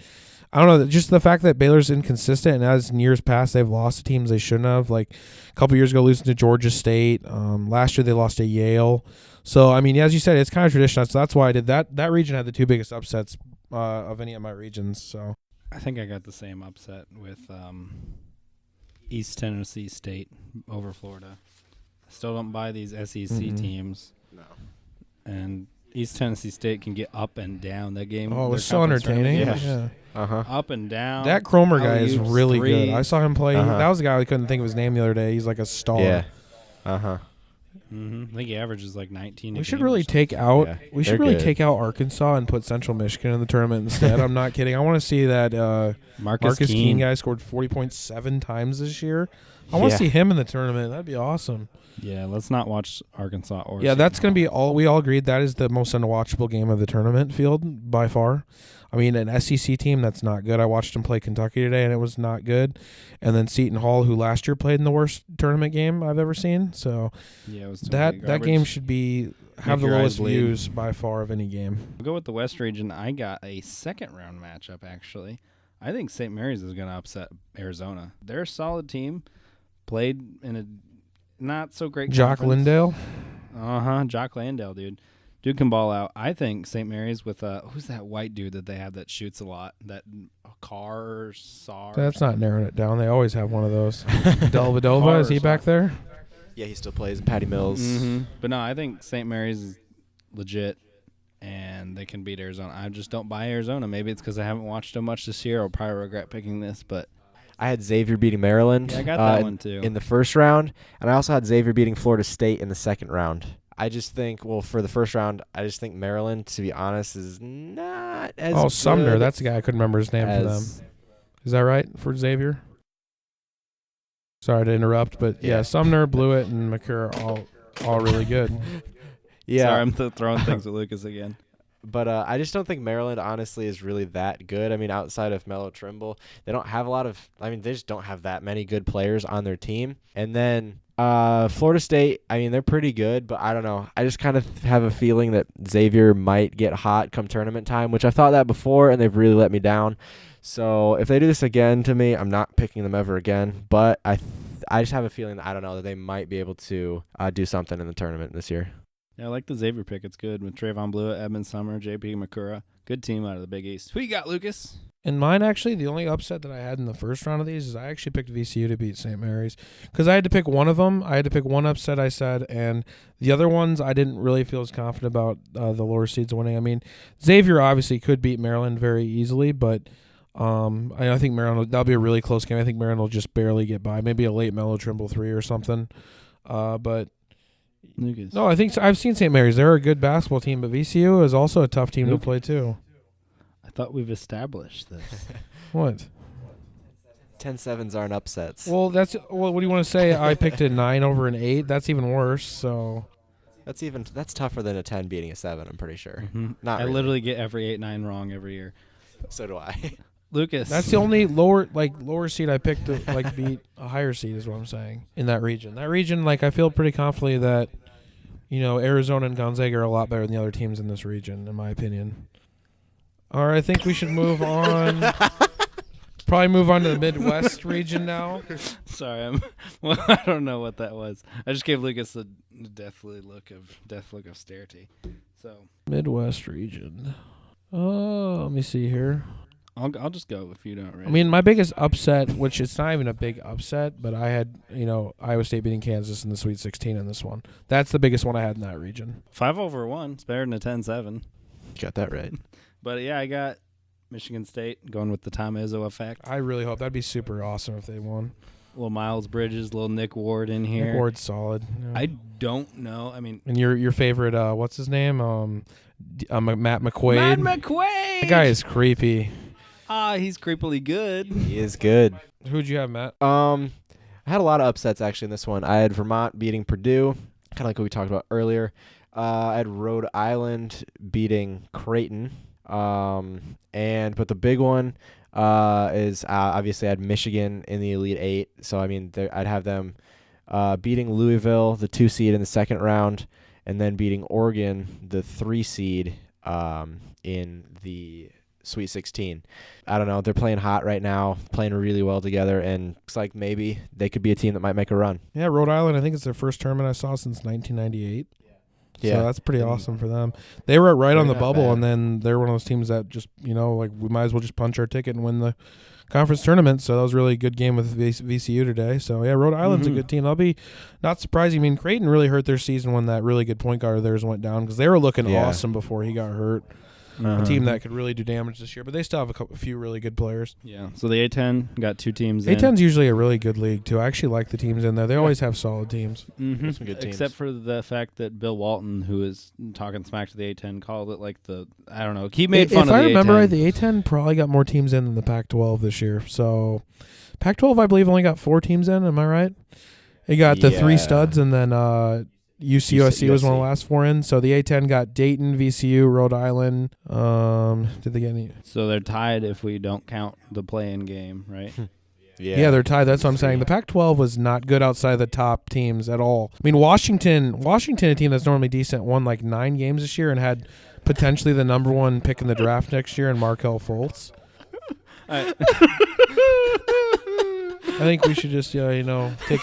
I don't know, just the fact that Baylor's inconsistent, and as in years past, they've lost to teams they shouldn't have. Like a couple years ago, losing to Georgia State. Last year, they lost to Yale. So, I mean, as you said, it's kind of traditional. So that's why I did that. That region had the two biggest upsets of any of my regions. So I think I got the same upset with East Tennessee State over Florida. I still don't buy these SEC teams. No. And East Tennessee State can get up and down. That game. Oh, it was so entertaining. Yeah. Up and down. That Cromer guy is really good. I saw him play. Uh-huh. That was the guy I couldn't think of his name the other day. He's like a star. Yeah. I think he averages like 19. We should really take out. Yeah, we should they're really good. take out Arkansas and put Central Michigan in the tournament instead. I'm not kidding. I want to see that Marcus Keene Keene guy scored 40.7 times this year. I want to see him in the tournament. That'd be awesome. Yeah, let's not watch Arkansas or. Yeah, that's going to be all. We all agreed that is the most unwatchable game of the tournament field by far. I mean, an SEC team that's not good. I watched them play Kentucky today, and it was not good. And then Seton Hall, who last year played in the worst tournament game I've ever seen. So Yeah, it was that game should have the your eyes lowest bleed. views by far of any game. We'll go with the West region. I got a second round matchup actually. I think St. Mary's is going to upset Arizona. They're a solid team. Played in a not so great Jock conference. Lindale. Jock Landale, dude. Dude can ball out. I think St. Mary's with who's that white dude that they have that shoots a lot? That Carr Sar. That's not narrowing it down. They always have one of those. Delvedova, is he back there? Yeah, he still plays. Patty Mills. But no, I think St. Mary's is legit, and they can beat Arizona. I just don't buy Arizona. Maybe it's because I haven't watched them much this year. I'll probably regret picking this, but I had Xavier beating Maryland. Yeah, I got that one too. In the first round, and I also had Xavier beating Florida State in the second round. I just think, for the first round, I just think Maryland, to be honest, is not as good Sumner. That's the guy. I couldn't remember his name for them. as Is that right for Xavier? Sorry to interrupt, but yeah, Sumner, Blewett, and McCure are all really good. Yeah. Sorry, I'm throwing things at Lucas again. But I just don't think Maryland, honestly, is really that good. I mean, outside of Melo Trimble, they don't have they just don't have that many good players on their team. And then Florida State, I mean, they're pretty good, but I don't know. I just kind of have a feeling that Xavier might get hot come tournament time, which I've thought that before, and they've really let me down. So if they do this again to me, I'm not picking them ever again. But I just have a feeling that, I don't know, that they might be able to do something in the tournament this year. Yeah, I like the Xavier pick. It's good with Trayvon Blewett, Edmund Summer, J.P. McCurra. Good team out of the Big East. Who you got, Lucas? And mine, actually, the only upset that I had in the first round of these is I actually picked VCU to beat St. Mary's because I had to pick one of them. I had to pick one upset, I said, and the other ones I didn't really feel as confident about the lower seeds winning. I mean, Xavier obviously could beat Maryland very easily, but I think Maryland, that'll be a really close game. I think Maryland will just barely get by, maybe a late Melo Trimble 3 or something. But Lucas. no, I think I've seen St. Mary's. They're a good basketball team, but VCU is also a tough team to play too. I thought we've established this. What? 10-7s aren't upsets. Well, what do you want to say? I picked a 9 over an 8. That's even worse. So That's tougher than a 10 beating a 7, I'm pretty sure. Not I really. literally get every 8-9 wrong every year. So do I. Lucas. that's the only lower seed I picked to beat a higher seed is what I'm saying in that region. That region, I feel pretty confidently that Arizona and Gonzaga are a lot better than the other teams in this region, in my opinion. All right, I think we should move on. Probably move on to the Midwest region now. Sorry, I don't know what that was. I just gave Lucas a death look of starety. So Midwest region. Oh, let me see here. I'll just go if you don't. I mean, my biggest upset, which it's not even a big upset, but I had Iowa State beating Kansas in the Sweet 16 in this one. That's the biggest one I had in that region. 5 over 1. It's better than a 10-7. Got that right. But yeah, I got Michigan State going with the Tom Izzo effect. I really hope that'd be super awesome if they won. Little Miles Bridges, little Nick Ward in here. Nick Ward's solid. Yeah. I don't know. I mean, And your favorite, what's his name? Matt McQuaid. Matt McQuaid. That guy is creepy. He's creepily good. He is good. Who'd you have, Matt? I had a lot of upsets actually in this one. I had Vermont beating Purdue, kind of like what we talked about earlier. I had Rhode Island beating Creighton. But the big one is obviously I had Michigan in the Elite Eight. So I mean, I'd have them beating Louisville, the 2 seed in the second round, and then beating Oregon, the 3 seed, in the Sweet 16. I don't know. They're playing hot right now, playing really well together, and looks like maybe they could be a team that might make a run. Yeah, Rhode Island, I think it's their first tournament I saw since 1998. Yeah. So that's pretty awesome for them. They were right on the not bubble, bad. and then they're one of those teams that just, we might as well just punch our ticket and win the conference tournament. So that was a really good game with VCU today. So, yeah, Rhode Island's a good team. I'll be not surprised. I mean, Creighton really hurt their season when that really good point guard of theirs went down because they were looking awesome before he got hurt. A team that could really do damage this year, but they still have a few really good players. Yeah. So the A10 got 2 teams in. A10's usually a really good league, too. I actually like the teams in there. They always have solid teams. Mm-hmm. Some good teams. Except for the fact that Bill Walton, who is talking smack to the A10, called it like I don't know. He made fun of the A10. If I remember right, the A10 probably got more teams in than the Pac-12 this year. So Pac-12, I believe, only got 4 teams in. Am I right? It got the 3 studs, and then USC was one of the last 4 in. So the A10 got Dayton, VCU, Rhode Island. Did they get any? So they're tied if we don't count the play-in game, right? Yeah, they're tied. That's what I'm saying. The Pac-12 was not good outside the top teams at all. I mean, Washington, a team that's normally decent, won like 9 games this year and had potentially the number 1 pick in the draft next year in Markelle Fultz. I think we should just, take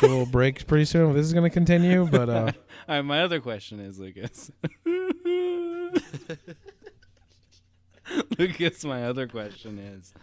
a little break pretty soon. This is going to continue, but All right, my other question is, Lucas. Lucas, my other question is,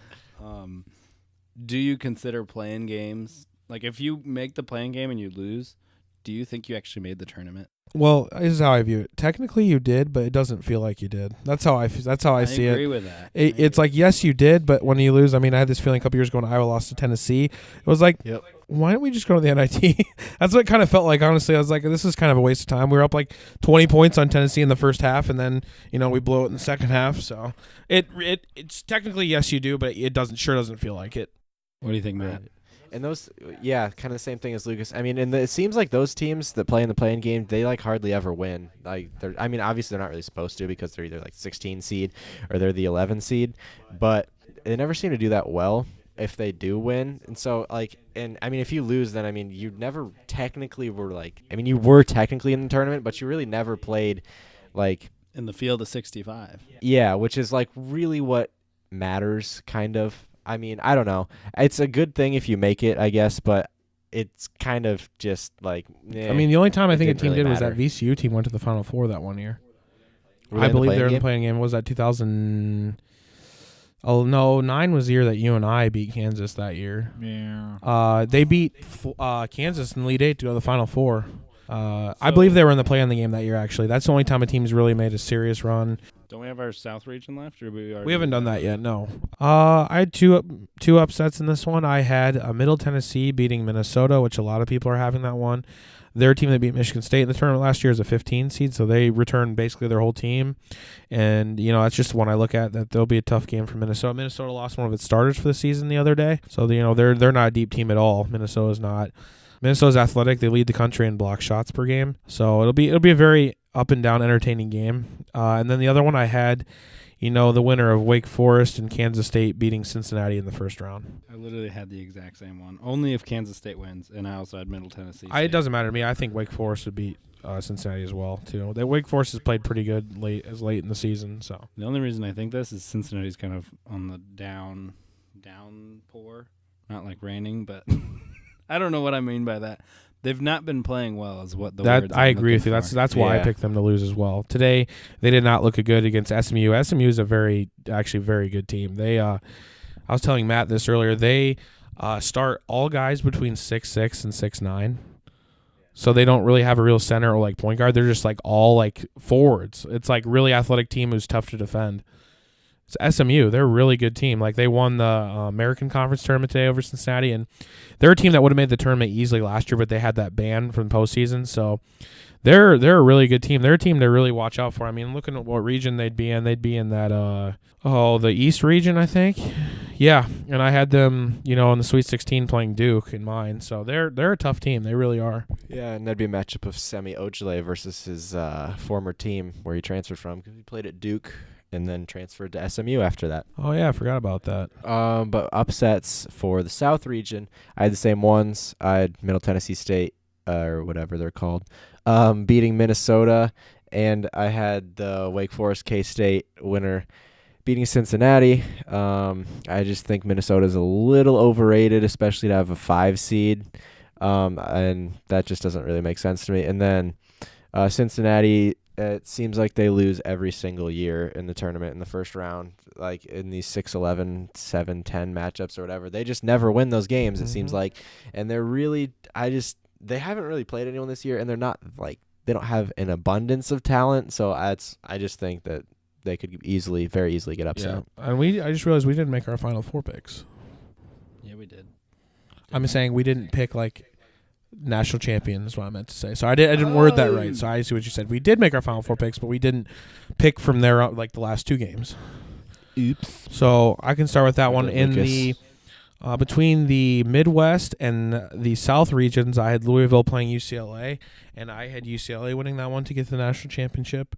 do you consider playing games? Like, if you make the playing game and you lose, do you think you actually made the tournament? Well, this is how I view it. Technically, you did, but it doesn't feel like you did. That's how I see it. I agree with that. It's like, yes, you did, but when you lose, I mean, I had this feeling a couple years ago when Iowa lost to Tennessee. It was like, why don't we just go to the NIT? That's what it kind of felt like, honestly. I was like, this is kind of a waste of time. We were up like 20 points on Tennessee in the first half, and then, we blow it in the second half. So it's technically, yes, you do, but it sure doesn't feel like it. What do you think, Matt? And those, kind of the same thing as Lucas. I mean, it seems like those teams that play in the playing game, they like hardly ever win. Like, obviously they're not really supposed to because they're either like 16 seed or they're the 11 seed, but they never seem to do that well if they do win. And so, if you lose, then you never technically were you were technically in the tournament, but you really never played in the field of 65. Yeah, which is really what matters, kind of. I don't know. It's a good thing if you make it, I guess, but it's kind of just the only time I think a team really did was matter. that VCU team went to the Final Four that one year. I believe they were in the playing game. What was that 2000? Oh, no, 9 was the year that UNI beat Kansas that year. Yeah. They beat Kansas in the Elite 8 to go to the Final Four. I believe they were in the play-in the game that year, actually. That's the only time a team's really made a serious run. Don't we have our South region left? Or we haven't done that yet, no. I had two upsets in this one. I had Middle Tennessee beating Minnesota, which a lot of people are having that one. Their team that beat Michigan State in the tournament last year is a 15 seed, so they returned basically their whole team. And, that's just one I look at, that there'll be a tough game for Minnesota. Minnesota lost one of its starters for the season the other day. So, they're not a deep team at all. Minnesota's not. Minnesota's athletic. They lead the country in block shots per game. So it'll be a very up and down entertaining game. And then the other one I had, the winner of Wake Forest and Kansas State beating Cincinnati in the first round. I literally had the exact same one. Only if Kansas State wins, and I also had Middle Tennessee. It doesn't matter to me. I think Wake Forest would beat Cincinnati as well, too. Wake Forest has played pretty good late in the season. So the only reason I think this is Cincinnati's kind of on the downpour. Not like raining, but I don't know what I mean by that. They've not been playing well, is what the words I I'm agree with you. looking for. That's why I picked them to lose as well. Today, they did not look good against SMU. SMU is a very good team. They, I was telling Matt this earlier. They start all guys between 6'6" and 6'9". So they don't really have a real center or point guard. They're just all forwards. It's really athletic team who's tough to defend. It's SMU. They're a really good team. They won the American Conference tournament today over Cincinnati, and they're a team that would have made the tournament easily last year, but they had that ban from the postseason. So they're a really good team. They're a team to really watch out for. Looking at what region they'd be in that the East region, I think. Yeah, and I had them, in the Sweet 16 playing Duke in mind. So they're a tough team. They really are. Yeah, and that'd be a matchup of Semi Ojeleye versus his former team where he transferred from, because he played at Duke. and then transferred to SMU after that. Oh yeah, I forgot about that. But upsets for the South region, I had the same ones. I had Middle Tennessee State, or whatever they're called, beating Minnesota, and I had the Wake Forest K-State winner beating Cincinnati. I just think Minnesota's a little overrated, especially to have a 5 seed, and that just doesn't really make sense to me. And then Cincinnati, it seems like they lose every single year in the tournament in the first round, like in these 6-11, 7-10 matchups or whatever. They just never win those games, it seems like. And they're really, they haven't really played anyone this year, and they're not like, they don't have an abundance of talent. So I just think that they could very easily get upset. Yeah. And I just realized we didn't make our Final Four picks. Yeah, we did. I'm saying we didn't pick like national champion is what I meant to say. So I didn't word that right. So I see what you said. We did make our Final Four picks, but we didn't pick from there like the last 2 games. Oops. So I can start with that one. In Lucas. the between the Midwest and the South regions, I had Louisville playing UCLA, and I had UCLA winning that one to get to the national championship.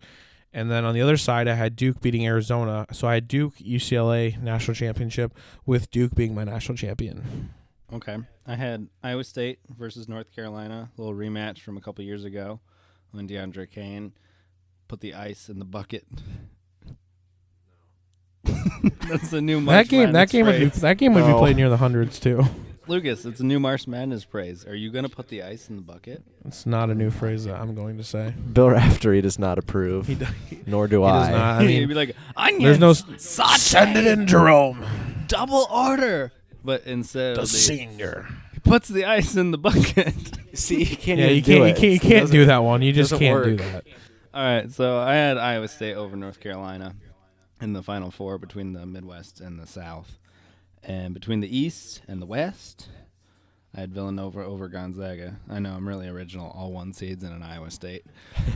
And then on the other side, I had Duke beating Arizona. So I had Duke, UCLA, national championship, with Duke being my national champion. Okay. I had Iowa State versus North Carolina, a little rematch from a couple years ago when DeAndre Kane put the ice in the bucket. That's a new March That game would be No. played near the hundreds too. Lucas, it's a new March Madness praise. Are you going to put the ice in the bucket? It's not a new phrase that I'm going to say. Bill Raftery does not approve, He nor do does I. not. I He'd mean, be like, onions, there's no saute, send it in, Jerome. double order. But instead The of senior. he puts the ice in the bucket. See, you can't Yeah, even you do can't. it. You can't do that one. You just doesn't can't do work. that. All right, so I had Iowa State over North Carolina in the Final Four between the Midwest and the South. And between the East and the West, I had Villanova over Gonzaga. I know I'm really original, all 1 seeds in an Iowa State.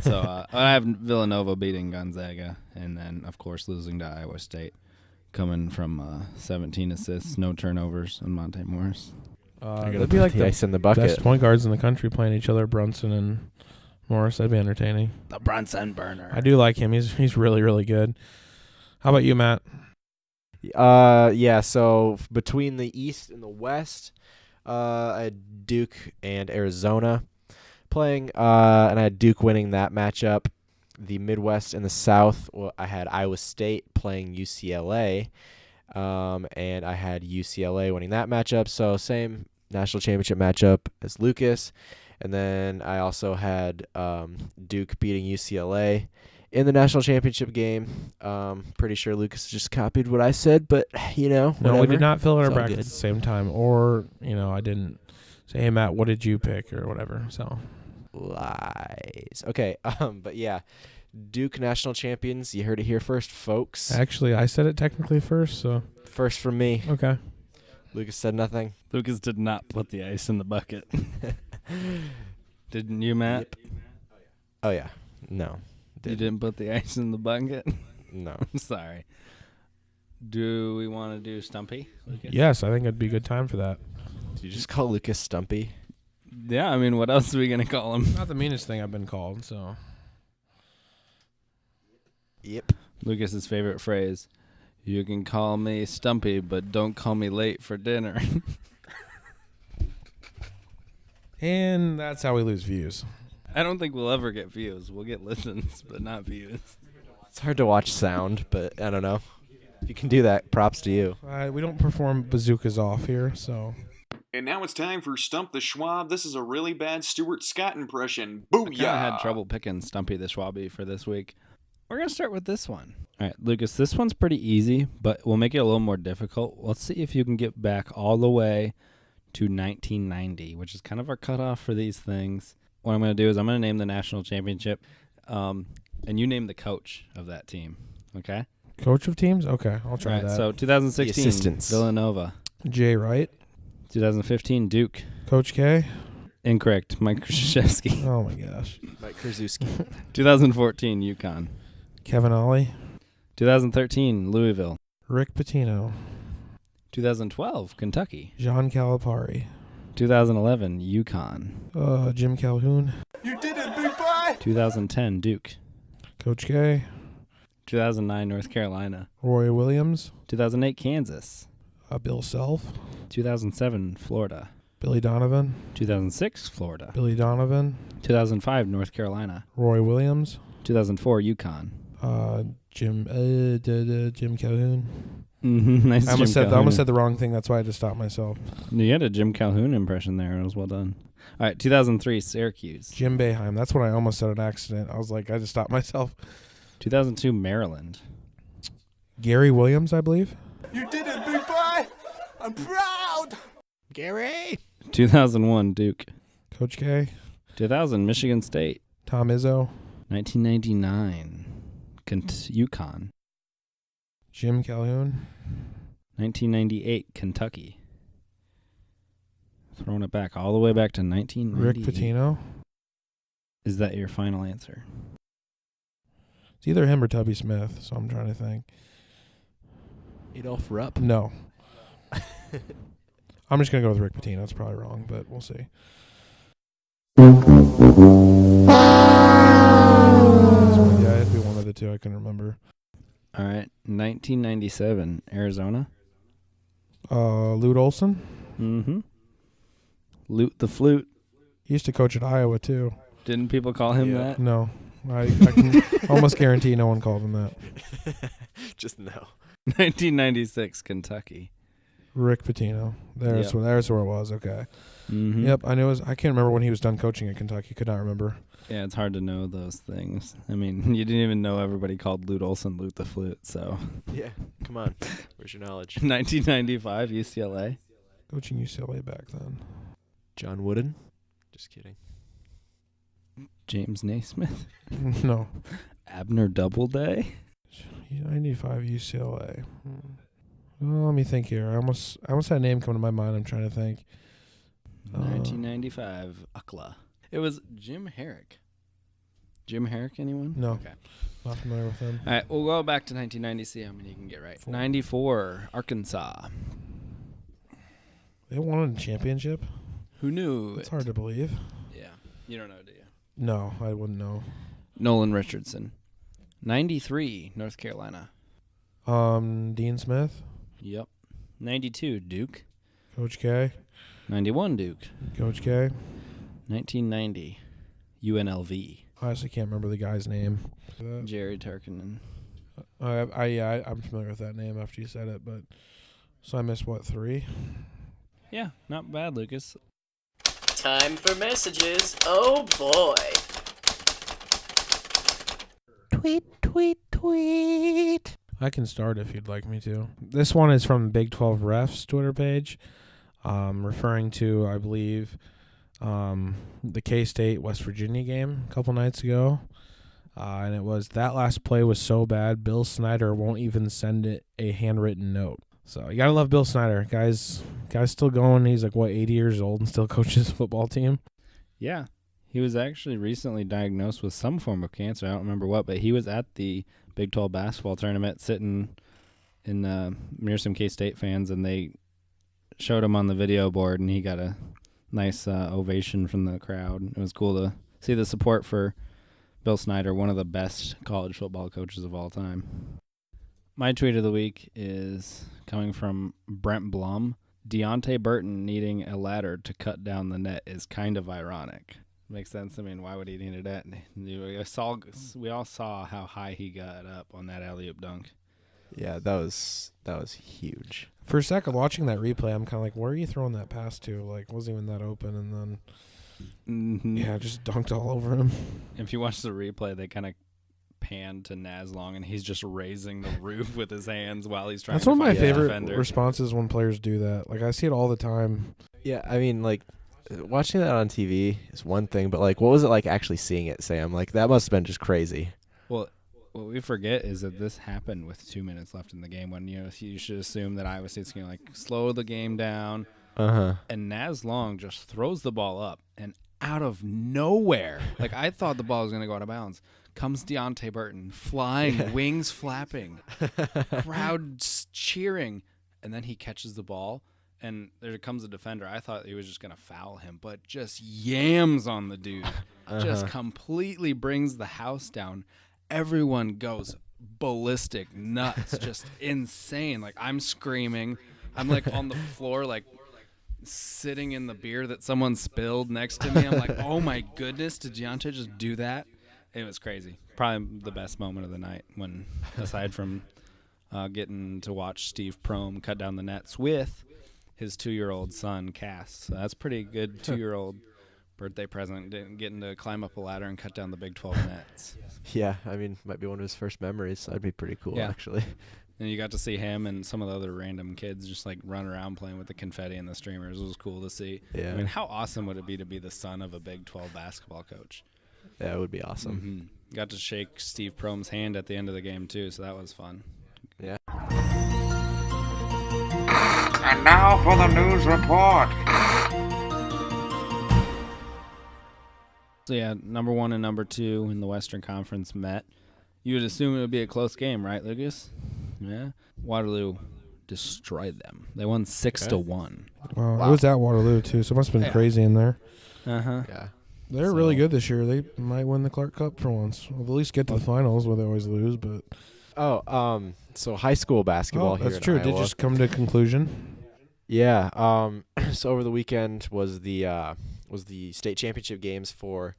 So I have Villanova beating Gonzaga, and then, of course, losing to Iowa State, coming from 17 assists, no turnovers on Monte Morris. That'd be like the the ice in the bucket. best point guards in the country playing each other, Brunson and Morris. That'd be entertaining. The Brunson burner. I do like him. He's really, really good. How about you, Matt? Yeah, so between the East and the West, I had Duke and Arizona playing, and I had Duke winning that matchup. The Midwest and the South, well, I had Iowa State playing UCLA, and I had UCLA winning that matchup. So same national championship matchup as Lucas. And then I also had Duke beating UCLA in the national championship game. Pretty sure Lucas just copied what I said, but, No, we whatever. did not fill in our It's all brackets good. at the same time. Or, I didn't say, hey, Matt, what did you pick or whatever. So Lies. Okay, but yeah, Duke national champions. You heard it here first, folks. actually, I said it technically first. So, First from me. okay. Lucas said nothing. Lucas did not put the ice in the bucket. Didn't you, Matt? Oh yeah, no, You didn't put the ice in the bucket? no. Sorry. Do we want to do Stumpy, Lucas? Yes, I think it'd be a good time for that. Did you just call Lucas Stumpy? Yeah, I mean, what else are we going to call him? Not the meanest thing I've been called, so. Yep. Lucas's favorite phrase, you can call me Stumpy, but don't call me late for dinner. And that's how we lose views. I don't think we'll ever get views. We'll get listens, but not views. It's hard to watch sound, but I don't know. If you can do that, props to you. We don't perform bazookas off here, so. And now it's time for Stump the Schwab. This is a really bad Stuart Scott impression. I kind of Booyah! had trouble picking Stumpy the Schwabby for this week. We're going to start with this one. All right, Lucas, this one's pretty easy, but we'll make it a little more difficult. Let's see if you can get back all the way to 1990, which is kind of our cutoff for these things. What I'm going to do is I'm going to name the national championship, and you name the coach of that team, okay? Coach of teams? Okay, I'll try All right, that. so 2016, The assistants. Villanova. Jay Wright. 2015, Duke. Coach K. Incorrect, Mike Krzyzewski. Oh, my gosh. Mike Krzyzewski. 2014, UConn. Kevin Ollie. 2013, Louisville. Rick Pitino. 2012, Kentucky. John Calipari. 2011, UConn. Jim Calhoun. 2010, Duke. Coach K. 2009 North Carolina. Roy Williams. 2008 Kansas. Bill Self. 2007 Florida. Billy Donovan. 2006 Florida. Billy Donovan. 2005 North Carolina. Roy Williams. 2004 UConn. Jim Calhoun. Nice. I almost said the wrong thing. That's why I had to stop myself. You had a Jim Calhoun impression there. It was well done. All right, 2003 Syracuse. Jim Boeheim. That's what I almost said an accident. I was like, I just stopped myself. 2002 Maryland. Gary Williams, I believe. You did it, big boy! I'm proud! Gary. 2001 Duke. Coach K. 2000 Michigan State. Tom Izzo. 1999 UConn. Jim Calhoun. 1998 Kentucky. Throwing it back all the way back to 1998. Rick Pitino. Is that your final answer? It's either him or Tubby Smith, so I'm trying to think. Adolph Rupp. No. I'm just going to go with Rick Pitino. It's probably wrong, but we'll see. Yeah, it'd be one of the two. I couldn't remember. All right. 1997 Arizona. Lute Olson. Mm-hmm. Lute the Flute. He used to coach at Iowa, too. Didn't people call him that? No. I can almost guarantee no one called him that. Just no. 1996 Kentucky. Rick Pitino. There's where it was. Okay. Mm-hmm. Yep, I knew it was. I can't remember when he was done coaching at Kentucky. Could not remember. Yeah, it's hard to know those things. I mean, you didn't even know everybody called Lute Olson Lute the Flute, so. Yeah, come on. Where's your knowledge? 1995 UCLA. Coaching UCLA back then. John Wooden? Just kidding. James Naismith. No. Abner Doubleday. 95 UCLA. Well, let me think here. I almost had a name come to my mind. I'm trying to think. 1995 UCLA. It was Jim Herrick. Jim Herrick, anyone? No. Okay. Not familiar with him. All right, we'll go back to 1990, see how many you can get right. 94 Arkansas. They won a championship? Who knew? It's hard to believe. Yeah. You don't know, do you? No, I wouldn't know. Nolan Richardson. 93 North Carolina. Dean Smith. Yep. 92 Duke. Coach K. 91 Duke. Coach K. 1990 UNLV. I honestly can't remember the guy's name. Jerry Tarkinen. I'm familiar with that name after you said it, but so I missed what, 3? Yeah, not bad, Lucas. Time for messages. Oh boy. Tweet. I can start if you'd like me to. This one is from Big 12 Refs Twitter page, referring to, I believe, the K-State West Virginia game a couple nights ago. And it was, that last play was so bad, Bill Snyder won't even send it a handwritten note. So you gotta love Bill Snyder. Guy's still going. He's like, 80 years old and still coaches a football team? Yeah. He was actually recently diagnosed with some form of cancer. I don't remember what, but he was at the Big 12 basketball tournament sitting in near some K-State fans, and they showed him on the video board, and he got a nice ovation from the crowd. It was cool to see the support for Bill Snyder, one of the best college football coaches of all time. My tweet of the week is coming from Brent Blum. Deontay Burton needing a ladder to cut down the net is kind of ironic. Makes sense. I mean, why would he need a net? We all saw how high he got up on that alley-oop dunk. Yeah, that was huge. For a second, watching that replay, I'm kind of like, where are you throwing that pass to? Like, wasn't even that open, and then, yeah, just dunked all over him. If you watch the replay, they kind of pan to Naz Long, and he's just raising the roof with his hands while he's trying That's to one of my find the favorite defender. responses when players do that. Like, I see it all the time. Yeah, I mean, like, watching that on TV is one thing, but, like, what was it like actually seeing it, Sam? Like, that must have been just crazy. Well, what we forget is that this happened with 2 minutes left in the game when, you should assume that Iowa State's going to, like, slow the game down. Uh-huh. And Naz Long just throws the ball up, and out of nowhere, like, I thought the ball was going to go out of bounds, comes Deontay Burton, flying, wings flapping, crowd cheering, and then he catches the ball, and there comes a defender. I thought he was just going to foul him, but just yams on the dude, just completely brings the house down. Everyone goes ballistic, nuts, just insane. Like, I'm screaming. I'm like on the floor, like sitting in the beer that someone spilled next to me. I'm like, oh my goodness, did Deontay just do that? It was crazy. Probably the best moment of the night, when aside from getting to watch Steve Prohm cut down the nets with his 2-year-old son, Cass. So that's pretty good 2-year-old birthday present, getting to climb up a ladder and cut down the Big 12 nets. Yeah, I mean, might be one of his first memories. That'd be pretty cool, actually. And you got to see him and some of the other random kids just like run around playing with the confetti and the streamers. It was cool to see. Yeah. I mean, how awesome would it be to be the son of a Big 12 basketball coach? Yeah, it would be awesome. Mm-hmm. Got to shake Steve Prohm's hand at the end of the game, too, so that was fun. Yeah. And now for the news report. So, yeah, number 1 and number 2 in the Western Conference met. You would assume it would be a close game, right, Lucas? Yeah. Waterloo destroyed them. They won 6-1. Wow. It was at Waterloo, too, so it must have been crazy in there. Uh-huh. Yeah. They're really good this year. They might win the Clark Cup for once. Well, at least get to the finals, where they always lose. But so high school basketball here. That's true. In Did Iowa. just come to a conclusion? Yeah. So over the weekend was the state championship games for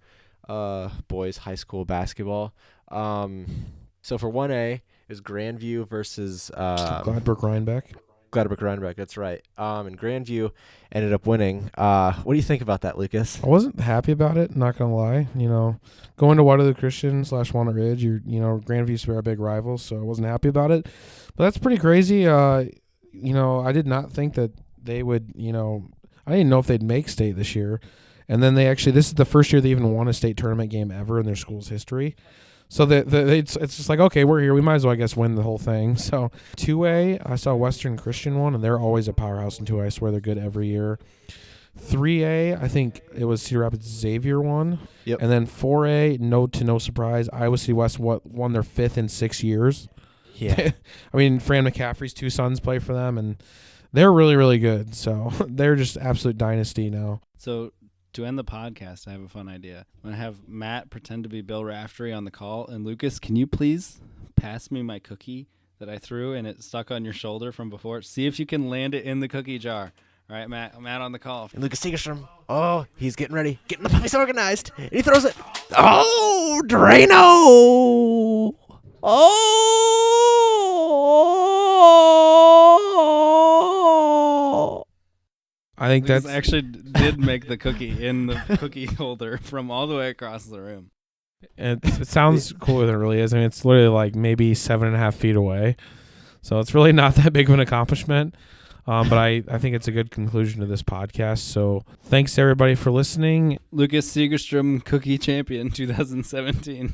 boys high school basketball. So for 1A, it was Grandview versus Gladbrook-Rhinebeck. Gladbrook-Rhinebeck, that's right. And Grandview ended up winning. What do you think about that, Lucas? I wasn't happy about it, not going to lie. You know, going to Waterloo Christian / Walnut Ridge, Grandview used to be our big rivals, so I wasn't happy about it. But that's pretty crazy. I did not think that they would, I didn't know if they'd make state this year. And then this is the first year they even won a state tournament game ever in their school's history. So it's just like, okay, we're here. We might as well, I guess, win the whole thing. So 2A, I saw Western Christian won, and they're always a powerhouse in 2A. I swear they're good every year. 3A, I think it was Cedar Rapids Xavier won. Yep. And then 4A, no surprise, Iowa City West won their 5th in 6 years. Yeah. I mean, Fran McCaffrey's 2 sons play for them, and they're really, really good. So they're just absolute dynasty now. So to end the podcast, I have a fun idea. I'm going to have Matt pretend to be Bill Raftery on the call. And Lucas, can you please pass me my cookie that I threw and it stuck on your shoulder from before? See if you can land it in the cookie jar. All right, Matt on the call. And Lucas Segerstrom, he's getting ready, getting the puppies organized. And he throws it. Oh, Drano! Oh! I think Lucas that's actually did make the cookie in the cookie holder from all the way across the room. it sounds cooler than it really is. I mean, it's literally like maybe 7.5 feet away. So it's really not that big of an accomplishment. But I think it's a good conclusion to this podcast. So thanks everybody for listening. Lucas Segerstrom, Cookie Champion 2017.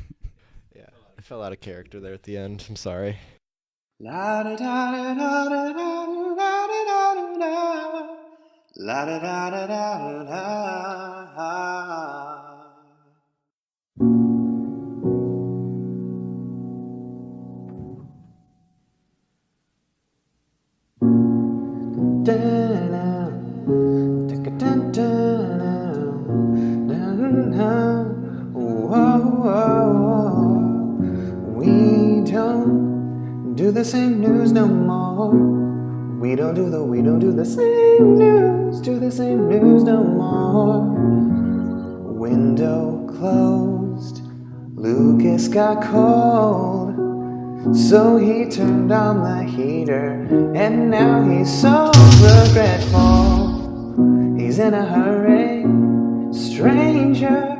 Yeah, I fell out of character there at the end. I'm sorry. La da da da da da da da da da. La da da da da da. We don't do the same news no more. We don't do the same news, no more. Window closed, Lucas got cold, so he turned on the heater, and now he's so regretful. He's in a hurry, stranger.